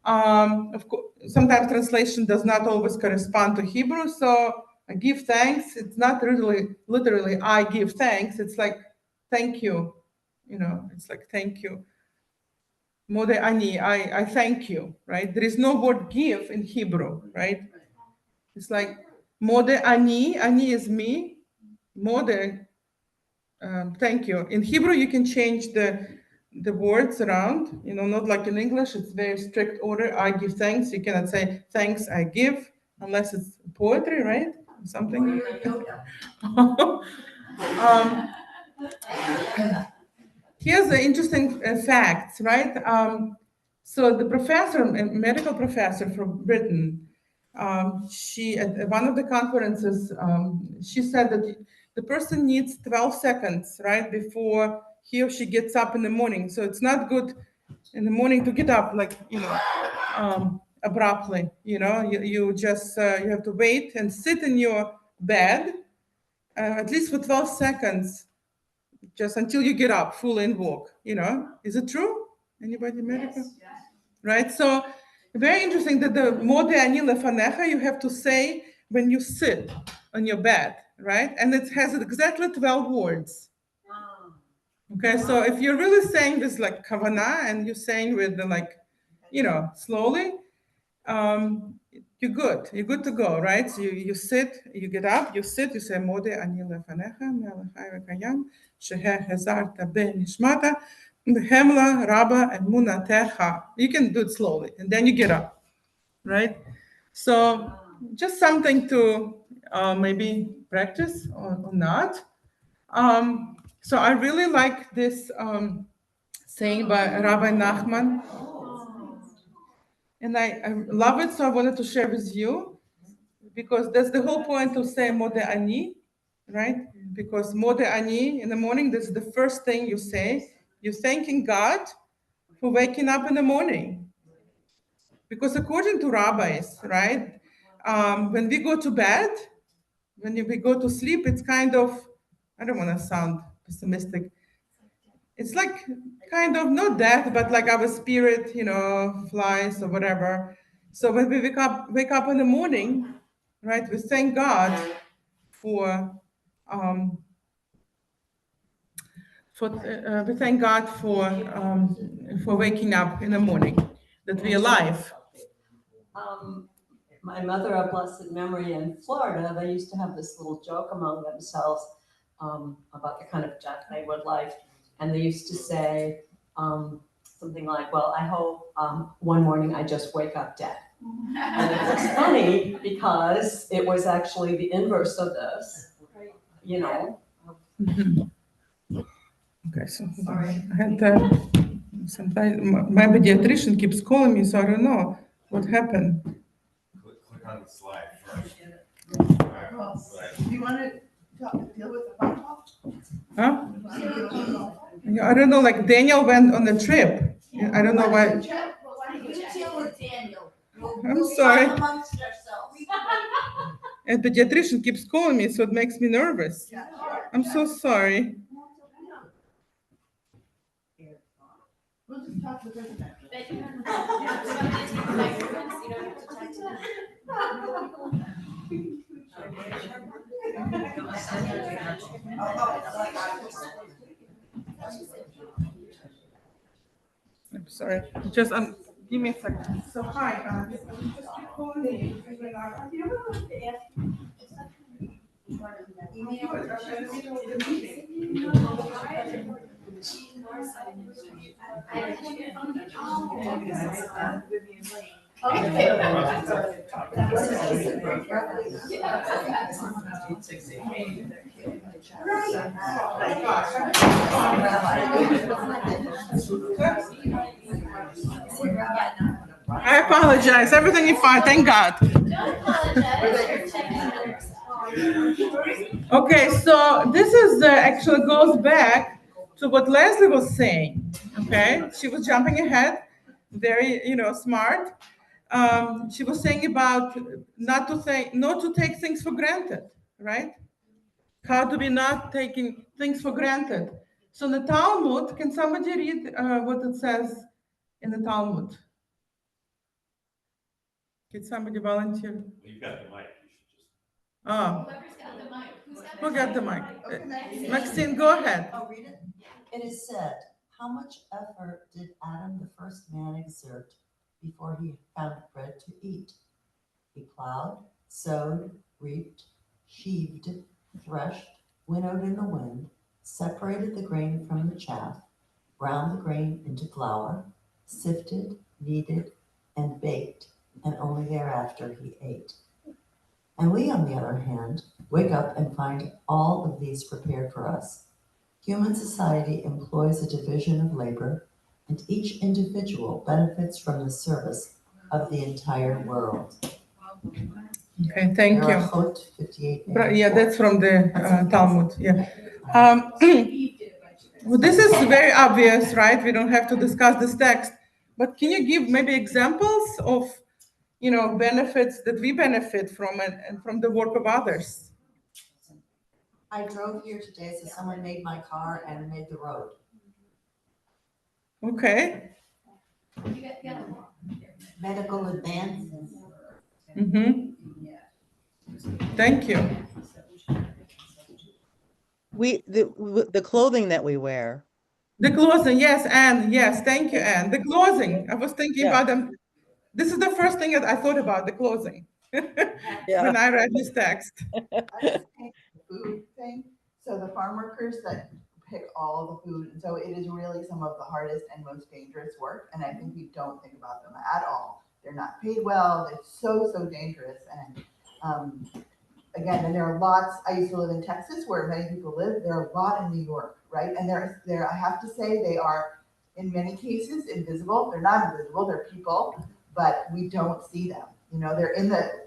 Of course, sometimes translation does not always correspond to Hebrew. So I give thanks. It's not really literally I give thanks. It's like thank you. It's like thank you. Mode ani, I thank you, right? There is no word give in Hebrew, right? It's like mode ani is me. Mode, thank you. In Hebrew, you can change the words around, not like in English, it's very strict order. I give thanks. You cannot say thanks I give unless it's poetry, right? Something. Here's the interesting facts, right? So the professor, a medical professor from Britain, she at one of the conferences, she said that the person needs 12 seconds, right, before he or she gets up in the morning. So it's not good in the morning to get up like, abruptly, you just, you have to wait and sit in your bed, at least for 12 seconds, just until you get up fully and walk, Is it true? Anybody medical? Yes. Right? So very interesting that the mode ani lefanecha you have to say when you sit on your bed, right? And it has exactly 12 words. Okay, so if you're really saying this like kavanah and you're saying with the slowly, you're good. You're good to go, right? So you sit, you get up, you sit, you say mode ani lefanecha melech chai v'kayam sheher hezarta b'nishmata Hemla, Rabba, and Munatecha. You can do it slowly, and then you get up, right? So just something to maybe practice or not. So I really like this saying by Rabbi Nachman, and I love it, so I wanted to share with you, because that's the whole point of saying Mode Ani, right? Because Mode Ani, in the morning, this is the first thing you say. You're thanking God for waking up in the morning. Because according to rabbis, right, when we go to bed, when we go to sleep, it's kind of, I don't want to sound pessimistic. It's like kind of not death, but like our spirit, flies or whatever. So when we wake up in the morning, right, we thank God for we thank God for waking up in the morning, that we're alive. My mother of blessed memory in Florida, they used to have this little joke among themselves about the kind of death they would like. And they used to say something like, well, I hope one morning I just wake up dead. And it was funny because it was actually the inverse of this, Okay, so I had sometimes my pediatrician keeps calling me, so I don't know what happened. Click on the slide first. Do you want to deal with the phone call? Huh? Yeah, I don't know, like Daniel went on a trip. I don't know why. You deal with Daniel. I'm sorry. We'll talk amongst ourselves. And pediatrician keeps calling me, so it makes me nervous. I'm so sorry. We'll just talk to the person. But you don't have to take the microphone, so you don't have to talk to them. I'm sorry. Just give me a second. So hi, just keep calling me. I apologize. Everything is fine. Thank God. Don't apologize, you're checking on yourself. Okay, so this is actually goes back to what Leslie was saying. Okay, she was jumping ahead, very smart. She was saying about not to take things for granted, right? How do we not taking things for granted? So in the Talmud, can somebody read what it says in the Talmud? Can somebody volunteer? You've got the mic, you should just. Oh, Whoever's got the mic, who's got who got the mic? Okay, Maxine, go ahead. I'll read it. It is said, how much effort did Adam, the first man, exert before he found bread to eat? He plowed, sowed, reaped, sheaved, threshed, winnowed in the wind, separated the grain from the chaff, ground the grain into flour, sifted, kneaded, and baked, and only thereafter he ate. And we, on the other hand, wake up and find all of these prepared for us. Human society employs a division of labor, and each individual benefits from the service of the entire world. Okay, thank you. Berachot 58. Yeah, that's from the Talmud. Yeah. Well, this is very obvious, right? We don't have to discuss this text, but can you give maybe examples of, benefits that we benefit from and from the work of others? I drove here today, so someone made my car and made the road. Okay. Medical advances. Mm-hmm. Thank you. The clothing that we wear. The clothing, yes, Anne. Yes, thank you, Anne. The clothing. I was thinking about them. This is the first thing that I thought about, the clothing. When I read this text. I just think the food thing. So the farm workers that pick all the food, and so it is really some of the hardest and most dangerous work. And I think we don't think about them at all. They're not paid well. They're so dangerous. And again, and there are lots. I used to live in Texas, where many people live. There are a lot in New York, right? And there. I have to say, they are in many cases invisible. They're not invisible. They're people, but we don't see them. They're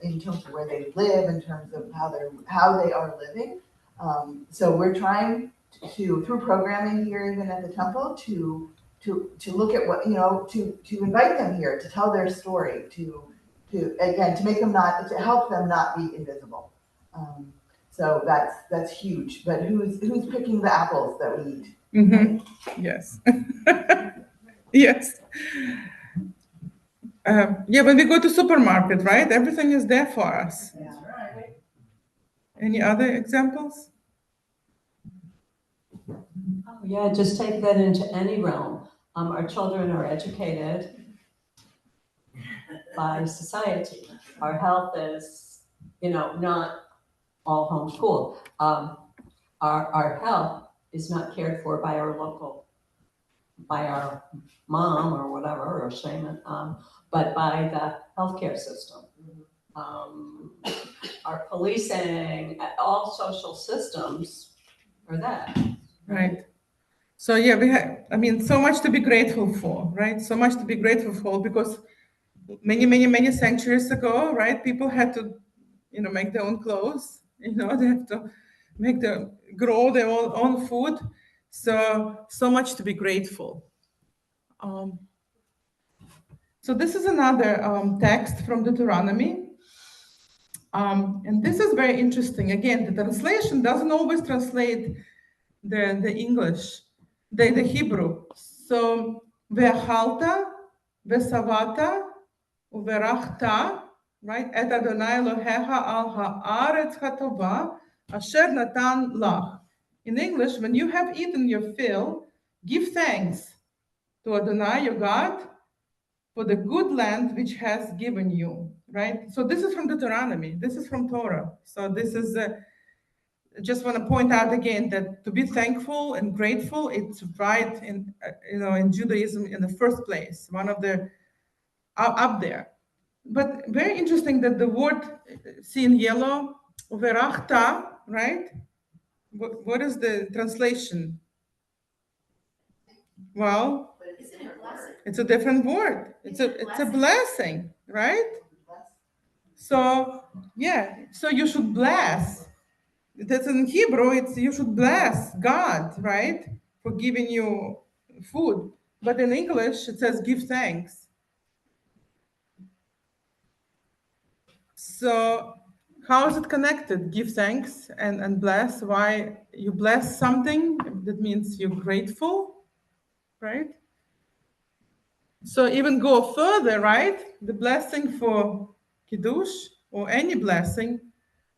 in terms of where they live, in terms of how they are living. So we're trying to, through programming here, even at the temple, to look at what to invite them here, to tell their story, to make them to help them not be invisible. So that's huge. But who's picking the apples that we eat? Mm-hmm. Right? Yes. Yes. When we go to supermarket, right? Everything is there for us. Yeah. Any other examples? Oh, yeah, just take that into any realm. Our children are educated by society. Our health is, not all homeschooled. Our health is not cared for by our mom or whatever, or shaman, but by the healthcare system. Our policing, all social systems are that. Right. So yeah, we have, so much to be grateful for, right? So much to be grateful for, because many centuries ago, right, people had to, make their own clothes. They have to grow their own food. So much to be grateful. So this is another text from Deuteronomy. And this is very interesting. Again, the translation doesn't always translate the English, the Hebrew. So, ve'achalta, ve'savata, uverachta, right? Et Adonai Elohecha al haaretz hatova, asher natan lach. In English, when you have eaten your fill, give thanks to Adonai, your God, for the good land which has given you, right? So this is from Deuteronomy. This is from Torah. So this is just want to point out again that to be thankful and grateful, it's right in in Judaism in the first place, one of the up there. But very interesting that the word see in yellow, verachta, right? What is the translation? Well, it's a different word. It's a blessing, right? So yeah, so you should bless. That's in Hebrew, it's you should bless God, right? For giving you food. But in English, it says give thanks. So how is it connected? Give thanks and bless. Why you bless something, that means you're grateful, right? So even go further, right? The blessing for Kiddush or any blessing,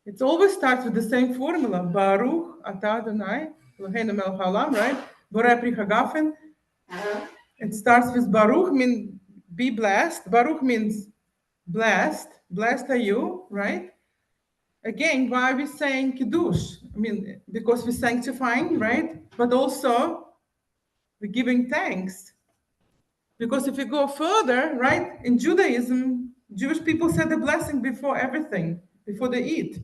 it always starts with the same formula. Baruch atah Adonai Eloheinu melech haolam, right? Borei pri hagafen. It starts with Baruch, means be blessed. Baruch means blessed. Blessed are you, right? Again, why are we saying Kiddush? I mean, because we're sanctifying, right? But also we're giving thanks. Because if you go further, right, in Judaism, Jewish people say the blessing before everything, before they eat,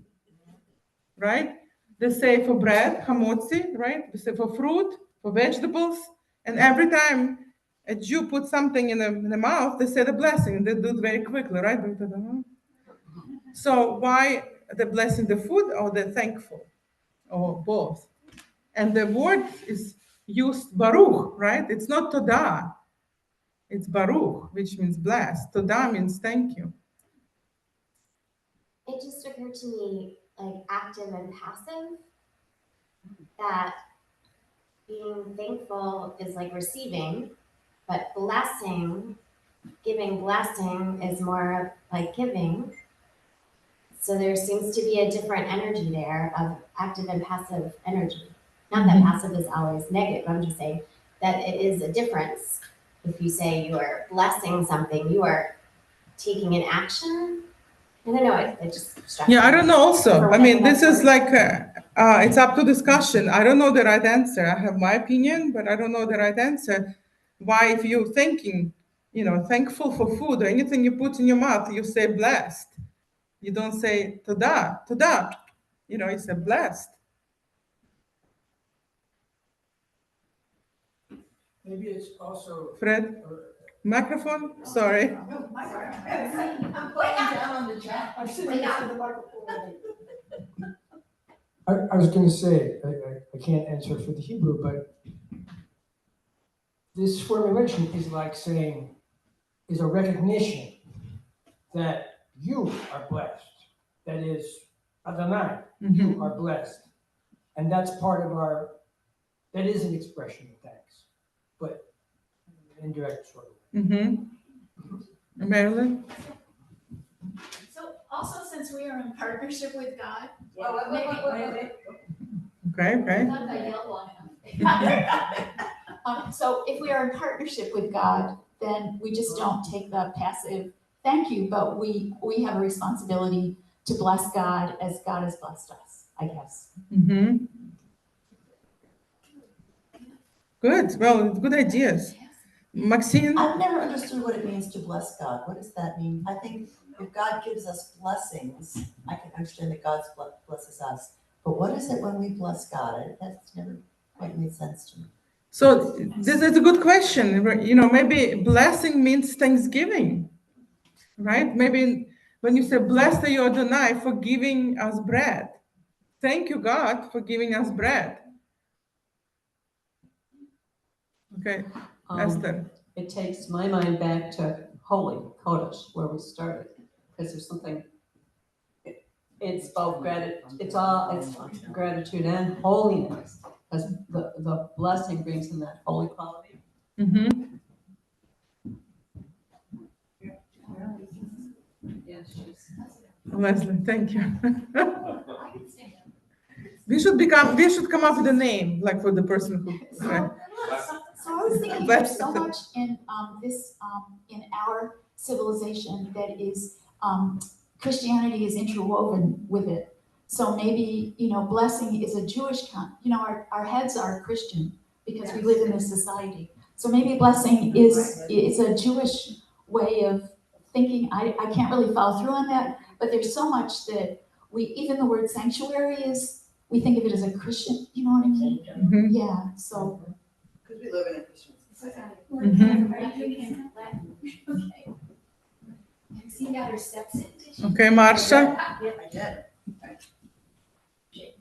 right? They say for bread, hamotzi, right? They say for fruit, for vegetables. And every time a Jew puts something in the mouth, they say the blessing. They do it very quickly, right? So why the blessing the food or the thankful? Or both? And the word is used baruch, right? It's not todah. It's Baruch, which means blessed. Todah means thank you. It just occurred to me, like active and passive, that being thankful is like receiving, but giving blessing is more like giving. So there seems to be a different energy there of active and passive energy. Not that passive is always negative, I'm just saying that it is a difference. If you say you are blessing something, you are taking an action. I don't know, it just struck me. Yeah, I don't know also. For I mean, whatever this that's is worth. like, it's up to discussion. I don't know the right answer. I have my opinion, but I don't know the right answer. Why, if you're thinking, thankful for food or anything you put in your mouth, you say blessed. You don't say todah, todah. You say blessed. Maybe it's also. Fred, microphone? Sorry. I'm playing down on the chat. I'm sitting next to the microphone. I was gonna say, I can't answer for the Hebrew, but this formulation is like saying, is a recognition that you are blessed. That is, Adonai, you are blessed. And that's part of that is an expression of thanks, but indirect sort of. Marilyn? So also, since we are in partnership with God. Okay. Not that I yelled long enough. So if we are in partnership with God, then we just don't take the passive thank you, but we have a responsibility to bless God as God has blessed us, I guess. Good. Well, good ideas. Maxine? I've never understood what it means to bless God. What does that mean? I think if God gives us blessings, I can understand that God blesses us. But what is it when we bless God? That's never quite made sense to me. So this is a good question. Maybe blessing means thanksgiving, right? Maybe when you say blessed are you Adonai for giving us bread, thank you, God, for giving us bread. Okay, Esther. It takes my mind back to holy, Kodesh, where we started, because there's something, it's both gratitude, it's gratitude and holiness, because the blessing brings in that holy quality. Mm-hmm. Yes, Leslie, thank you. We should come up with a name, like for the person who. Right. So I was thinking there's so much in in our civilization that is Christianity is interwoven with it. So maybe, blessing is a Jewish our heads are Christian because we live in this society. So maybe blessing is a Jewish way of thinking. I can't really follow through on that, but there's so much that even the word sanctuary we think of it as a Christian, you know what I mean? Mm-hmm. Yeah, so. Because we live in a Christian society. Okay, Marsha.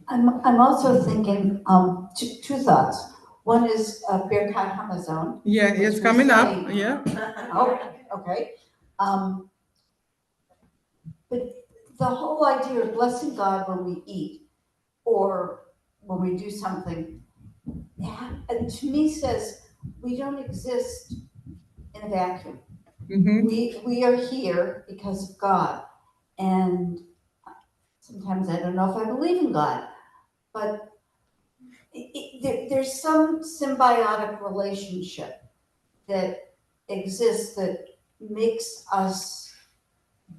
I'm also thinking two thoughts. One is Birkat Hamazon. Yeah, it's coming up. Yeah. Oh, okay. But the whole idea of blessing God when we eat or when we do something, and to me says we don't exist in a vacuum. Mm-hmm. We are here because of God, and sometimes I don't know if I believe in God, but there's some symbiotic relationship that exists that makes us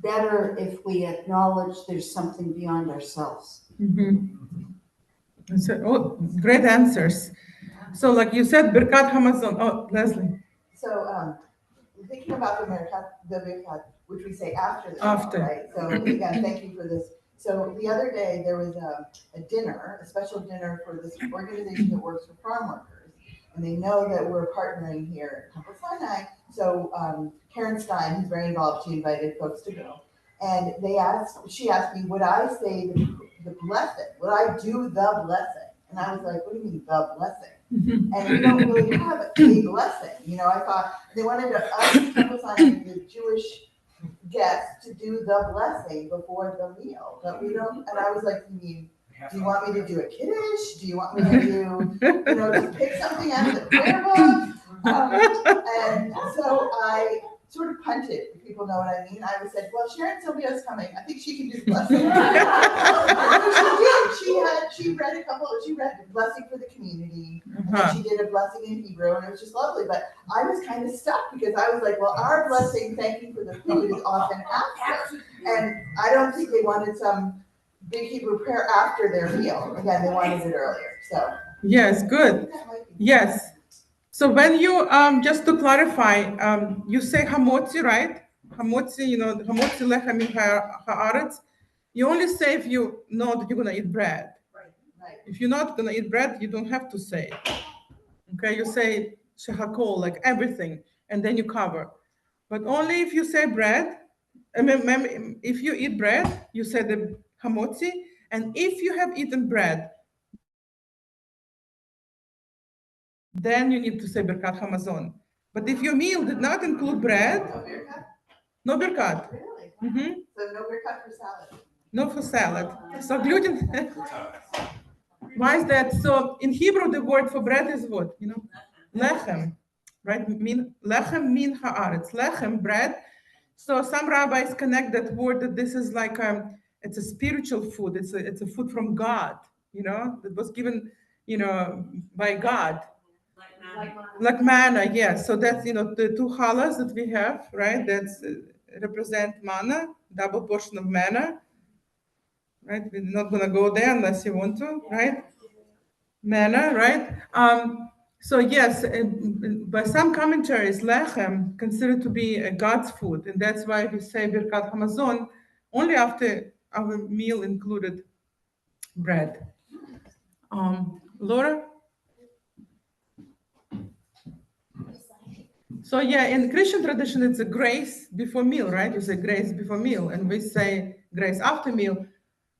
better if we acknowledge there's something beyond ourselves. Mm-hmm. So, great answers. So, like you said, Birkat Hamazon. Oh, Leslie. So, thinking about the Birkat, which we say after the meal, right? So, again, thank you for this. So, the other day there was a dinner, a special dinner for this organization that works for farm workers, and they know that we're partnering here at Temple Sinai. So, Karen Stein, who's very involved, she invited folks to go, and she asked me, would I say the blessing? Would I do the blessing? And I was like, what do you mean the blessing? And we don't really have a blessing. I thought they wanted us, Temple Sinai, the Jewish guests, to do the blessing before the meal, but we don't. And I was like, do you want me to do a kiddush? Do you want me to do, just pick something out of the prayer book? And so I sort of punted, if people know what I mean. I said, well, Sharon Silvio's coming. I think she can do the blessing. She read the blessing for the community, and then she did a blessing in Hebrew, and it was just lovely. But I was kind of stuck because I was like, well, our blessing, thank you for the food, is often after. And I don't think they wanted some big Hebrew prayer after their meal. Again, they wanted it earlier. So yes, good. Yes. So when you just to clarify, you say hamotzi, right? Hamotzi, hamotzi lechem min haaretz. You only say if you know that you're gonna eat bread. Right. If you're not gonna eat bread, you don't have to say it. Okay, you say shehakol, like everything, and then you cover. But only if you say bread. If you eat bread, you say the hamotzi, and if you have eaten bread, then you need to say Birkat Hamazon. But if your meal did not include bread, no Birkat. Really? Mm-hmm. So no Birkat for salad. No for salad. So gluten. Why is that? So in Hebrew, the word for bread is what? Lechem, right? Lechem min haaretz. Lechem, bread. So some rabbis connect that word that this is like it's a spiritual food. It's a food from God. That was given, by God. Like manna, yes. So that's the two challahs that we have, right? That's represent manna, double portion of manna, right? We're not gonna go there unless you want to, right? Manna, right? So yes, by some commentaries, lechem considered to be a God's food, and that's why we say Birkat Hamazon only after our meal included bread. Laura? So yeah, in Christian tradition, it's a grace before meal, right? You say grace before meal, and we say grace after meal.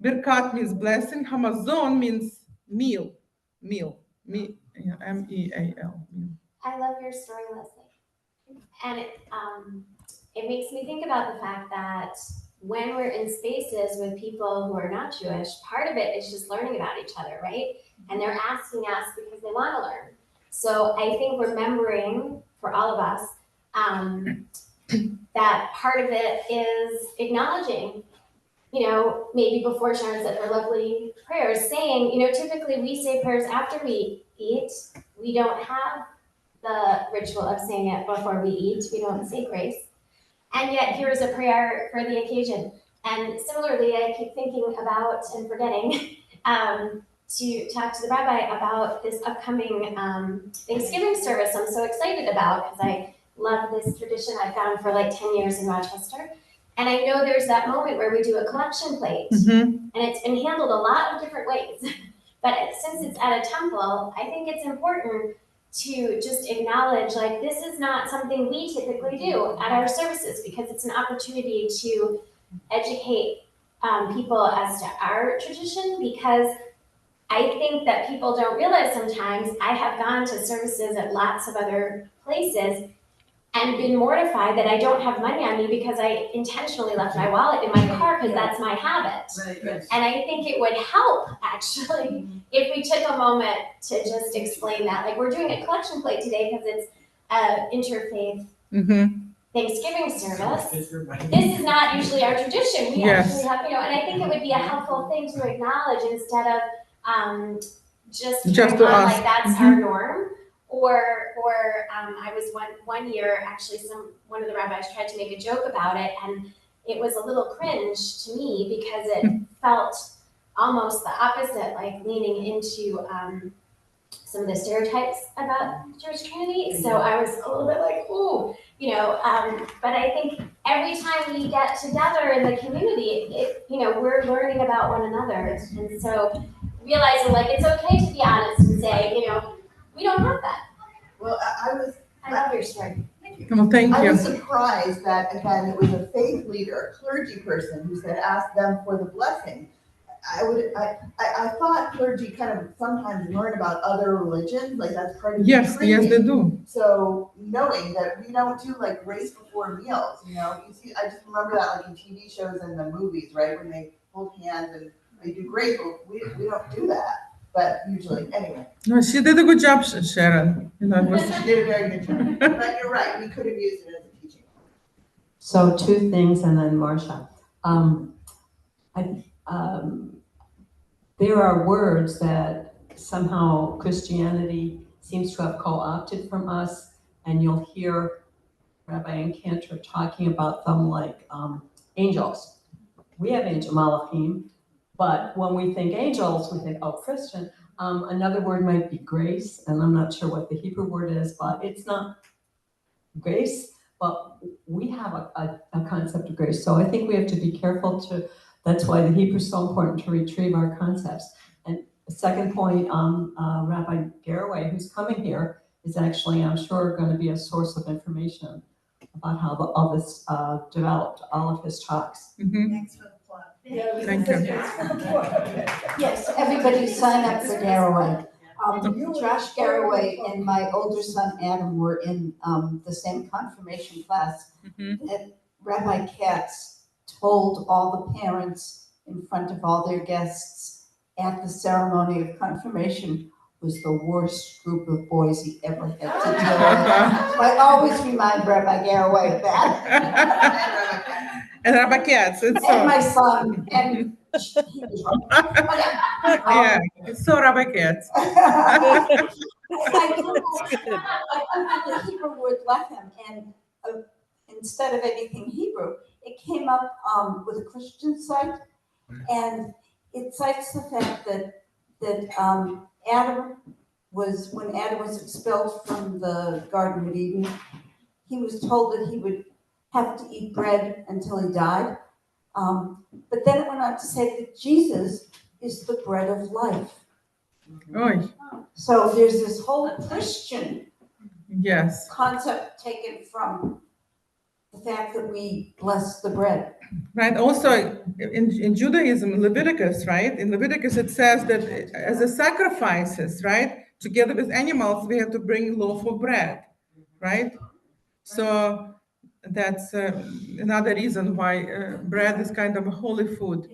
Birkat means blessing. Hamazon means meal. Meal. M-E-A-L. Meal. I love your story, Leslie. And it makes me think about the fact that when we're in spaces with people who are not Jewish, part of it is just learning about each other, right? And they're asking us because they want to learn. So I think remembering for all of us that part of it is acknowledging, maybe before Sharon said her lovely prayers, saying, typically we say prayers after we eat. We don't have the ritual of saying it before we eat. We don't say grace. And yet here is a prayer for the occasion. And similarly, I keep thinking about and forgetting to talk to the rabbi about this upcoming Thanksgiving service I'm so excited about because I love this tradition I've found for like 10 years in Rochester. And I know there's that moment where we do a collection plate, and it's been handled a lot of different ways. But since it's at a temple, I think it's important to just acknowledge, like, this is not something we typically do at our services because it's an opportunity to educate people as to our tradition, because I think that people don't realize sometimes I have gone to services at lots of other places and been mortified that I don't have money on me because I intentionally left my wallet in my car because that's my habit. Right. And I think it would help, actually, if we took a moment to just explain that. Like, we're doing a collection plate today because it's an interfaith Thanksgiving service. This is not usually our tradition. We actually have, and I think it would be a helpful thing to acknowledge instead of just carrying on like that's our norm. Or I was one year, actually, one of the rabbis tried to make a joke about it, and it was a little cringe to me because it felt almost the opposite, like leaning into some of the stereotypes about Jewish community. So I was a little bit like, ooh, but I think every time we get together in the community, we're learning about one another. And so realizing, like, it's okay to be honest and say, we don't have that. Well, I love your story. Thank you. Well, thank I you. was surprised that, again, it was a faith leader, a clergy person who said, ask them for the blessing. I thought clergy kind of sometimes learn about other religions, like that's part of the training. Yes, they do. So knowing that we don't do like grace before meals, you see, I just remember that like in TV shows and the movies, right, when they hold hands and they do grace, but we don't do that. But usually, anyway. No, she did a good job, Sharon. She did a very good job. But you're right, we could have used it as a teaching. So 2 things, and then Marcia. There are words that somehow Christianity seems to have co-opted from us, and you'll hear Rabbi and Cantor talking about them like angels. We have angel malachim, but when we think angels, we think, oh, Christian. Another word might be grace, and I'm not sure what the Hebrew word is, but it's not grace, but we have a concept of grace. So I think we have to be careful that's why the Hebrew is so important, to retrieve our concepts. And the second point, Rabbi Garraway, who's coming here, is actually, I'm sure, going to be a source of information about how all this developed, all of his talks. Thanks for the plug. Thank you. Yes, everybody sign up for Garraway. Josh Garraway and my older son Adam were in the same confirmation class. And Rabbi Katz told all the parents in front of all their guests at the ceremony of confirmation was the worst group of boys he ever had to deal with. I always remind Rabbi Garraway of that. And Rabbi Katz, it's so. And my son, and he was wrong. Yeah, it's so Rabbi Katz. I Googled the Hebrew word lechem, and instead of anything Hebrew, it came up with a Christian site, and it cites the fact that Adam was, when Adam was expelled from the Garden of Eden, he was told that he would have to eat bread until he died. But then it went on to say that Jesus is the bread of life. Oy. So there's this whole Christian Yes. concept taken from the fact that we bless the bread. Right. Also, in Judaism, Leviticus, right? In Leviticus, it says that as a sacrifices, right, together with animals, we have to bring loaf of bread, right? So that's another reason why bread is kind of a holy food.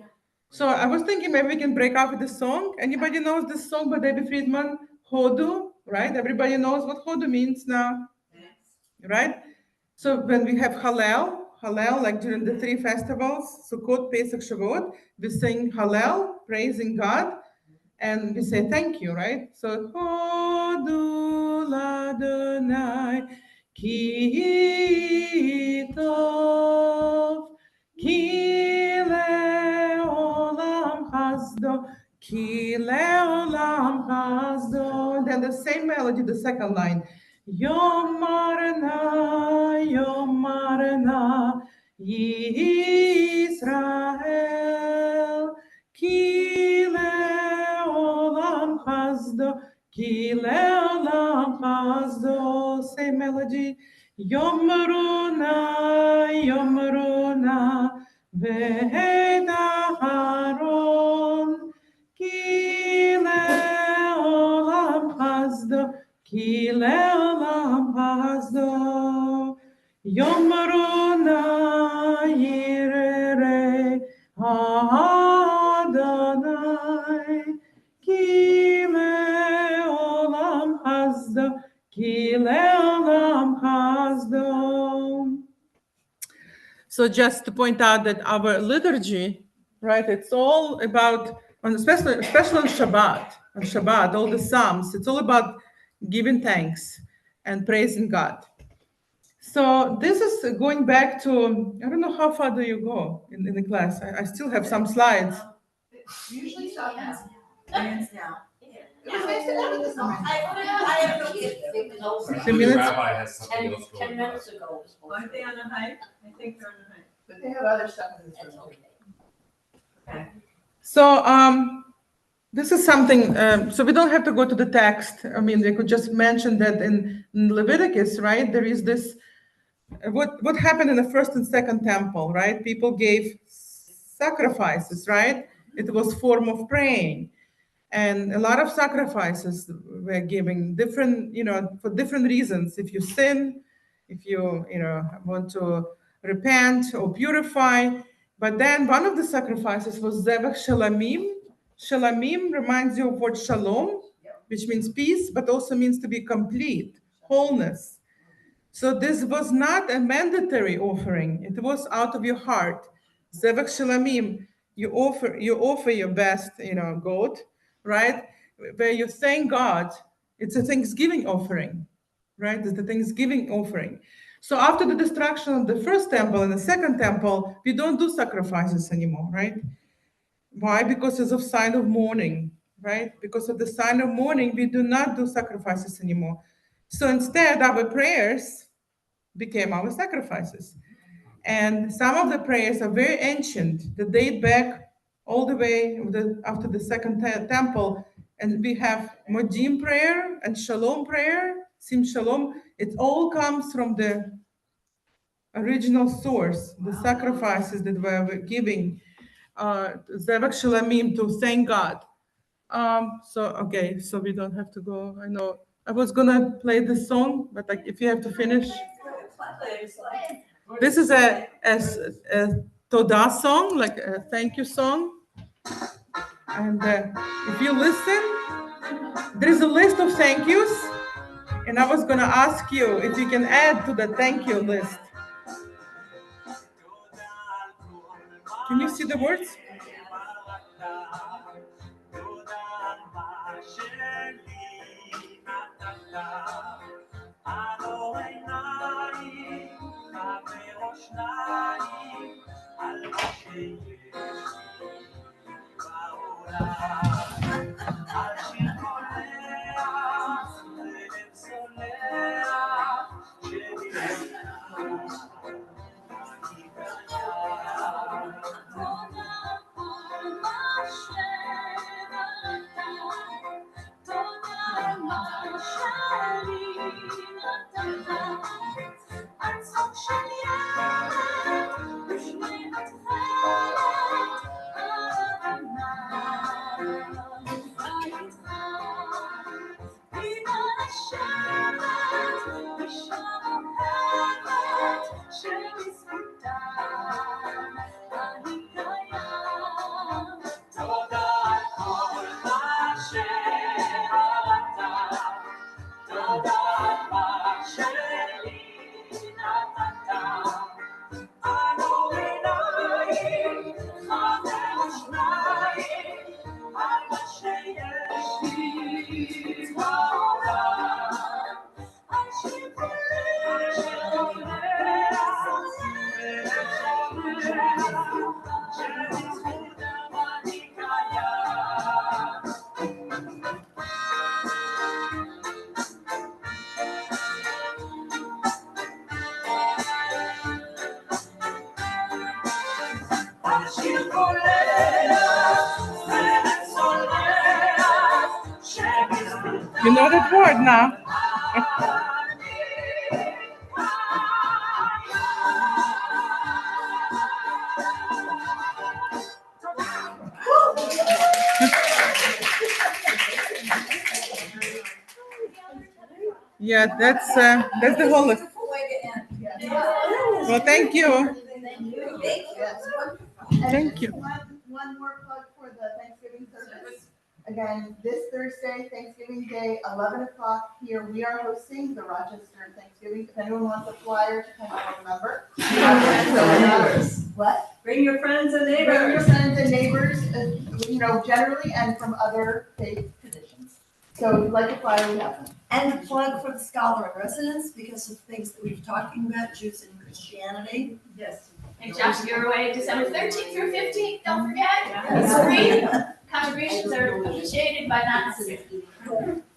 So I was thinking maybe we can break out with a song. Anybody knows this song by Debbie Friedman, Hodu, right? Everybody knows what Hodu means now, right? So when we have Hallel, like during the three festivals, Sukkot, Pesach, Shavuot, we sing Hallel, praising God, and we say thank you, right? So Hodu Ladonai Ki Tov Ki Leolam Hasdo Ki Leolam Hasdo. And then the same melody, the second line. Yom Marna, Yisrael, Ki leolam hasdo, Ki leolam hasdo. Same melody. Yom Runa, Veheda Haron, Ki leolam hasdo, Ki leolam hasdo. Yom Runa Yirere Adonai Ki leolam hasdo Ki leolam hasdo. So just to point out that our liturgy, right, it's all about, especially on Shabbat, all the Psalms, it's all about giving thanks and praising God. So this is going back to, I don't know how far do you go in the class. I still have some slides. Usually stop now. Hands now. I have no kids. It was over. 2 minutes? Rabbi has something else going 10 on. minutes ago. it was supposed Aren't to they be. on a hike? I think they're on a hike. But they have other stuff in this That's room. okay. So this is something, so we don't have to go to the text. I mean, we could just mention that in Leviticus, right, there is this, what happened in the first and second temple, right? People gave sacrifices, right? It was form of praying. And a lot of sacrifices were giving different, for different reasons. If you sin, if you, want to repent or purify. But then one of the sacrifices was Zebach Shalamim. Shalamim reminds you of what shalom, which means peace, but also means to be complete, wholeness. So this was not a mandatory offering. It was out of your heart. Zevach Shalamim, you offer your best, goat, right? Where you thank God. It's a Thanksgiving offering, right? It's the Thanksgiving offering. So after the destruction of the first temple and the second temple, we don't do sacrifices anymore, right? Why? Because it's a sign of mourning, right? Because of the sign of mourning, we do not do sacrifices anymore. So instead, our prayers became our sacrifices. And some of the prayers are very ancient. They date back all the way after the second temple. And we have Modim prayer and Shalom prayer, Sim Shalom. It all comes from the original source, the sacrifices that we were giving, Zevach Shalamim, to thank God. So we don't have to go. I know I was gonna play this song, but like if you have to finish. This is a Todah song, like a thank you song. And if you listen, there is a list of thank yous. And I was gonna ask you if you can add to the thank you list. Can you see the words? You know that word now. Yeah, that's the whole. Beautiful way to end. Well, thank you. And Thank just you. One more plug for the Thanksgiving service. Again, this Thursday, Thanksgiving Day, 11 o'clock here, we are hosting the Rochester Thanksgiving. If anyone wants a flyer to kind of remember. What? Bring your friends and Bring your neighbors. friends and neighbors, generally and from other faith traditions. So if you'd like a flyer, we have them. And a plug for the scholar in residence because of things that we've talking about, Jews and Christianity. Yes. And Josh, you're away December 13th through 15th, don't forget. It's free. Contributions are appreciated by non-citizens.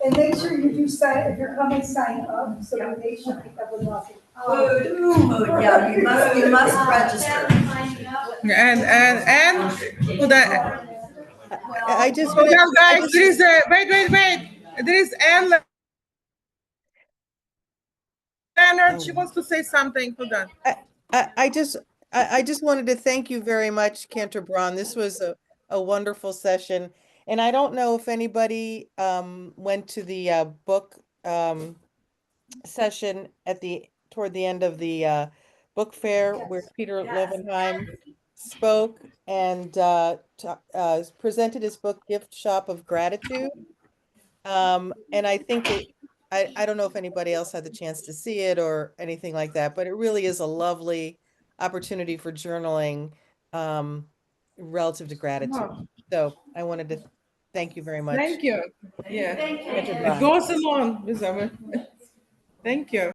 And make sure you do sign, if you're coming, sign up, so that they should be able to. Food, yeah, you must register. And hold on. I just Hold want on, guys. There is a wait. There is Anne Leonard. She wants to say something. Hold on. I just wanted to thank you very much, Cantor Braun. This was a wonderful session. And I don't know if anybody went to the book session toward the end of the book fair where Peter Lovenheim spoke and presented his book Gift Shop of Gratitude. And I think I don't know if anybody else had the chance to see it or anything like that, but it really is a lovely opportunity for journaling relative to gratitude. Wow. So I wanted to thank you very much. Thank you. Yeah. Thank you. It goes along with our. Thank you.